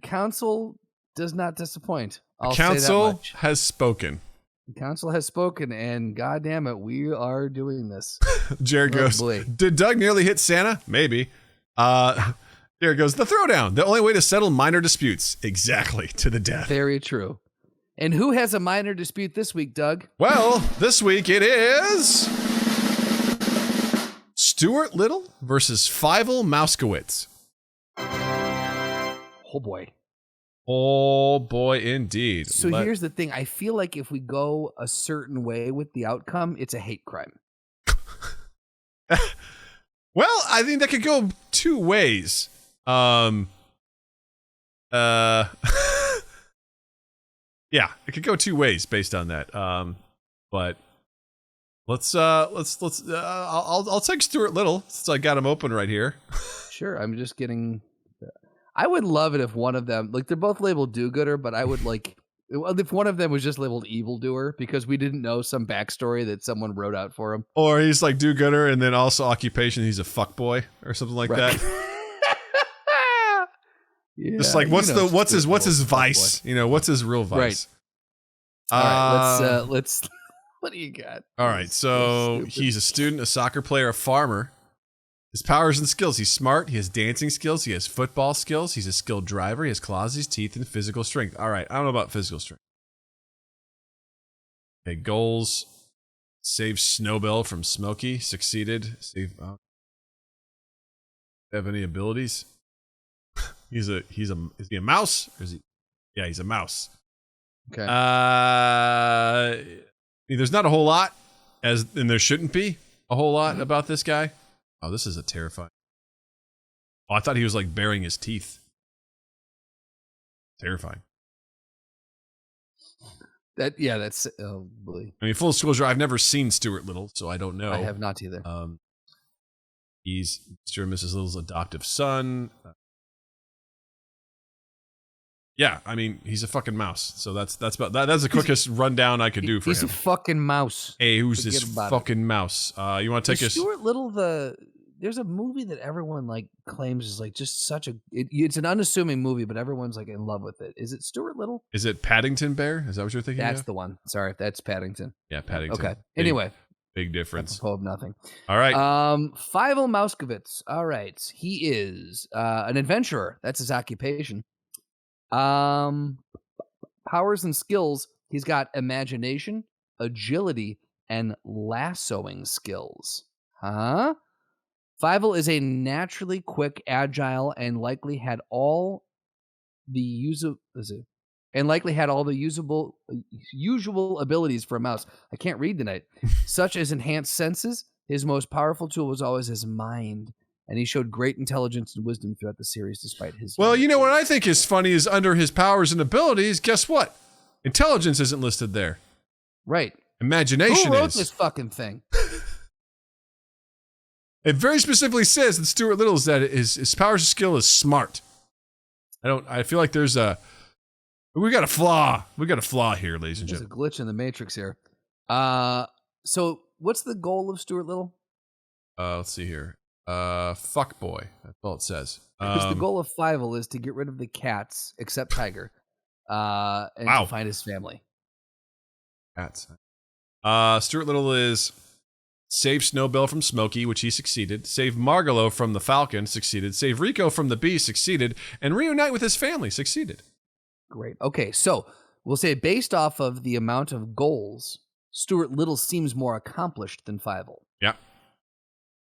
council does not disappoint. The council has spoken. The council has spoken, and goddamn it, we are doing this. Jared goes, did Doug nearly hit Santa? Maybe. Jared goes, the Throwdown, the only way to settle minor disputes. Exactly, to the death. Very true. And who has a minor dispute this week, Doug? Well, this week it is Stuart Little versus Fievel Mousekewicz. Oh boy. Oh boy, indeed. So here's the thing. I feel like if we go a certain way with the outcome, it's a hate crime. Well, I think that could go two ways. Yeah, it could go two ways based on that. But I'll take Stuart Little since I got him open right here. Sure, I'm just getting. I would love it if one of them, like, they're both labeled do-gooder, but I would like if one of them was just labeled evildoer because we didn't know some backstory that someone wrote out for him. Or he's like do-gooder and then also occupation, he's a fuckboy or something like that. Yeah, just like what's his vice? What's his real vice? Right. All right, let's what do you got? All right, so he's a student, a soccer player, a farmer. His powers and skills. He's smart. He has dancing skills. He has football skills. He's a skilled driver. He has claws, his teeth, and physical strength. All right. I don't know about physical strength. Okay. Goals. Save Snowbell from Smokey. Succeeded. Save. Have any abilities? Is he a mouse? Or is he? Yeah, he's a mouse. Okay. There's not a whole lot, and there shouldn't be a whole lot about this guy. Oh, this is a terrifying. Oh, I thought he was like baring his teeth. Terrifying. That's oh boy. I mean, full disclosure, I've never seen Stuart Little, so I don't know. I have not either. He's Mr. and Mrs. Little's adoptive son. Yeah, I mean, he's a fucking mouse. So that's about that. That's the quickest rundown I could do for him. He's a fucking mouse. Hey, who's Forget this about fucking mouse? You want to take us? Stuart Little, there's a movie that everyone like claims is like just such a. It's an unassuming movie, but everyone's like in love with it. Is it Stuart Little? Is it Paddington Bear? Is that what you're thinking? That's of? the one. Sorry, that's Paddington. Yeah, Paddington. Okay. Anyway, big difference. apropos of nothing. All right. Fievel Mousekewicz. All right, he is an adventurer. That's his occupation. Powers and skills. He's got imagination, agility, and lassoing skills. Huh? Fievel is a naturally quick, agile, and likely had all the usual abilities for a mouse. I can't read tonight. Such as enhanced senses. His most powerful tool was always his mind, and he showed great intelligence and wisdom throughout the series, despite his. Well, you know what I think is funny is under his powers and abilities. Guess what? Intelligence isn't listed there. Right. Imagination Who wrote is. this fucking thing? It very specifically says that Stuart Little's that his powers and skill is smart. I feel like we got a flaw. We got a flaw here, ladies and There's a gentlemen. glitch in the matrix here. So what's the goal of Stuart Little? Let's see here. Fuck boy. That's all it says. Because the goal of Fievel is to get rid of the cats, except Tiger, and to find his family. Cats. Stuart Little is save Snowbell from Smokey, which he succeeded. Save Margalo from the Falcon, succeeded. Save Rico from the Bee, succeeded. And reunite with his family, succeeded. Great. Okay, so we'll say based off of the amount of goals, Stuart Little seems more accomplished than Fievel. Yeah.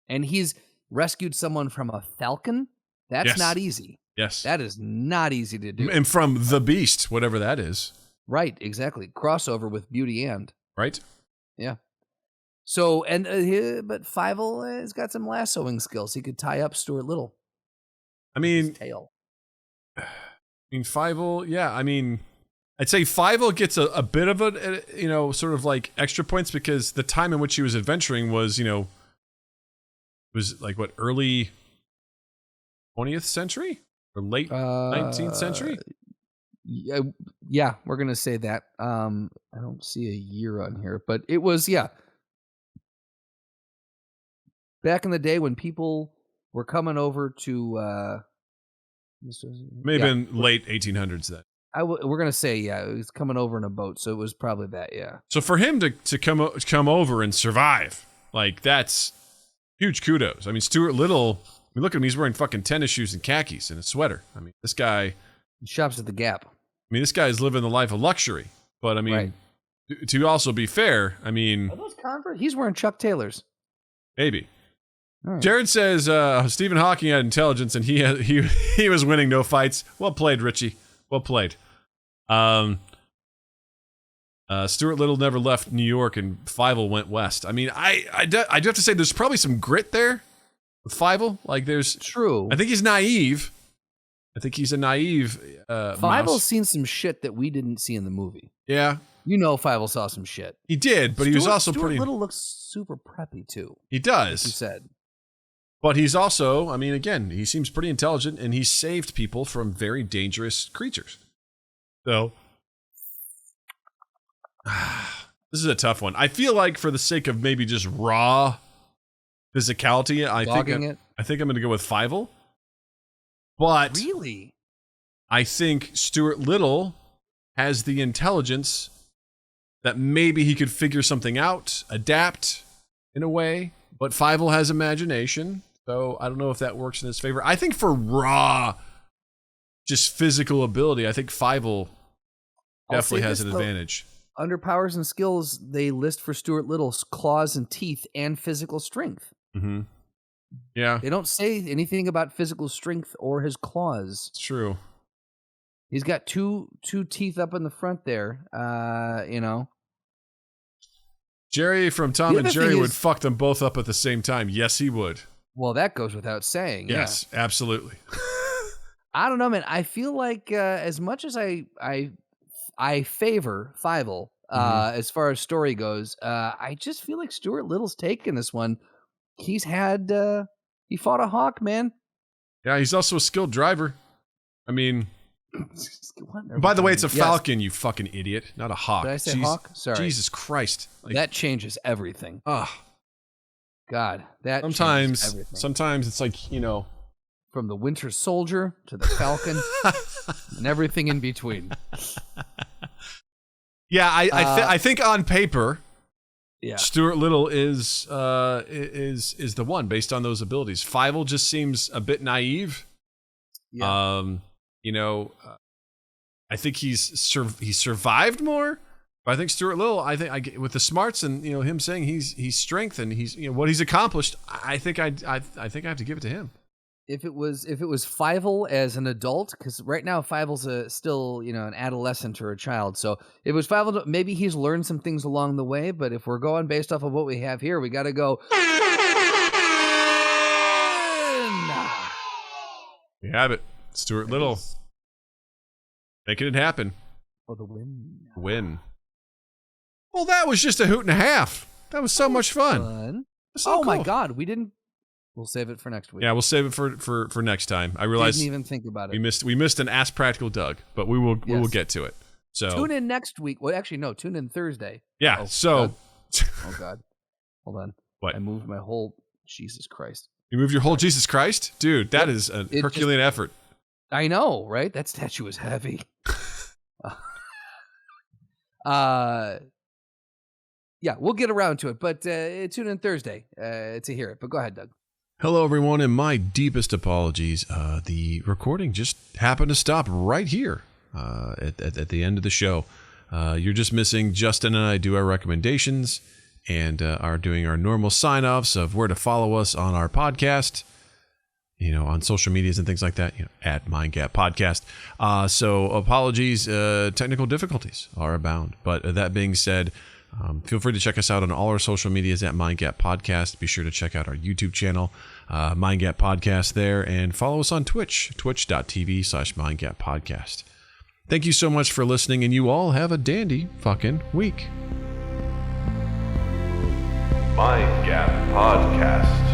And he's rescued someone from a falcon. That's Yes. not easy. Yes. That is not easy to do. And from the Beast, whatever that is. Right, exactly. Crossover with Beauty and. Right? Yeah. So, but Fievel has got some lassoing skills. He could tie up Stuart Little. I with mean, his tail. Fievel, yeah. I mean, I'd say Fievel gets a bit of a, sort of like extra points because the time in which he was adventuring was, was like what, early 20th century or late 19th century? Yeah, we're going to say that. I don't see a year on here, but it was, back in the day when people were coming over to Maybe in late 1800s then. We're gonna say it was coming over in a boat, so it was probably that. Yeah. So for him to come over and survive, like that's huge kudos. I mean, Stuart Little. I mean, look at him; he's wearing fucking tennis shoes and khakis and a sweater. I mean, this guy. He shops at the Gap. I mean, this guy's living the life of luxury. But I mean, Right. to also be fair, I mean, Are those Converse? He's wearing Chuck Taylors. maybe. All right. Jared says Stephen Hawking had intelligence and he was winning no fights. Well played, Richie. Well played. Stuart Little never left New York and Fievel went west. I mean, I do have to say there's probably some grit there with Fievel. Like there's True. I think he's naive. I think he's a naive Fievel's mouse. seen some shit that we didn't see in the movie. Yeah, Fievel saw some shit. he did, but he was also Stuart pretty. Little looks super preppy too. He Like you does, said. but he's also. I mean, again, he seems pretty intelligent, and he saved people from very dangerous creatures. So this is a tough one. I feel like for the sake of maybe just raw physicality, I think I'm going to go with Fievel. But Really? I think Stuart Little has the intelligence that maybe he could figure something out, adapt in a way. But Fievel has imagination, so I don't know if that works in his favor. I think for raw, just physical ability, I think Fievel I'll definitely say has this, an though. advantage. Under powers and skills, they list for Stuart Little's claws and teeth and physical strength. Mm-hmm. Yeah, They don't say anything about physical strength or his claws. it's true. He's got two teeth up in the front there. Jerry from Tom and Jerry would fuck them both up at the same time. Yes, he would. Well, that goes without saying. Yes, absolutely. I don't know, man. I feel like as much as I favor Fievel as far as story goes, I just feel like Stuart Little's taken this one. He fought a hawk, man. Yeah, he's also a skilled driver. I mean, by the way, it's a falcon, you fucking idiot, not a hawk. Did I say hawk? Sorry. Jesus Christ. That changes everything. God, that sometimes changes everything. Sometimes it's like, from the Winter Soldier to the Falcon and everything in between. Yeah, I think on paper, yeah, Stuart Little is the one based on those abilities. Fievel just seems a bit naive. Yeah. I think he's survived more. But I think Stuart Little, with the smarts and him saying he's strengthened, he's what he's accomplished. I think I have to give it to him. If it was Fievel as an adult, because right now Fievel's still an adolescent or a child. So if it was Fievel, maybe he's learned some things along the way. But if we're going based off of what we have here, we got to go. We have it, Stuart Little, making it happen. For the win. Well, that was just a hoot and a half. That was so much fun. So my cool. God, we didn't. We'll save it for next week. Yeah, we'll save it for next time. I realized didn't even think about it. We missed an Ask Practical Doug, but we will get to it. So tune in next week. Well, actually, no. Tune in Thursday. Yeah. God. Oh God. Hold on. What? I moved my whole. Jesus Christ. You moved your whole Jesus Christ, dude. That is a Herculean effort. I know, right? That statue is heavy. Yeah, we'll get around to it, but tune in Thursday to hear it. But go ahead, Doug. Hello, everyone, and my deepest apologies. The recording just happened to stop right here at the end of the show. You're just missing Justin and I do our recommendations and are doing our normal sign-offs of where to follow us on our podcast, on social medias and things like that, at Mind Gap Podcast. So apologies, technical difficulties are abound. But that being said, feel free to check us out on all our social medias at Mind Gap Podcast. Be sure to check out our YouTube channel, Mind Gap Podcast there, and follow us on Twitch, twitch.tv/Mind Gap Podcast. Thank you so much for listening, and you all have a dandy fucking week. Mind Gap Podcast.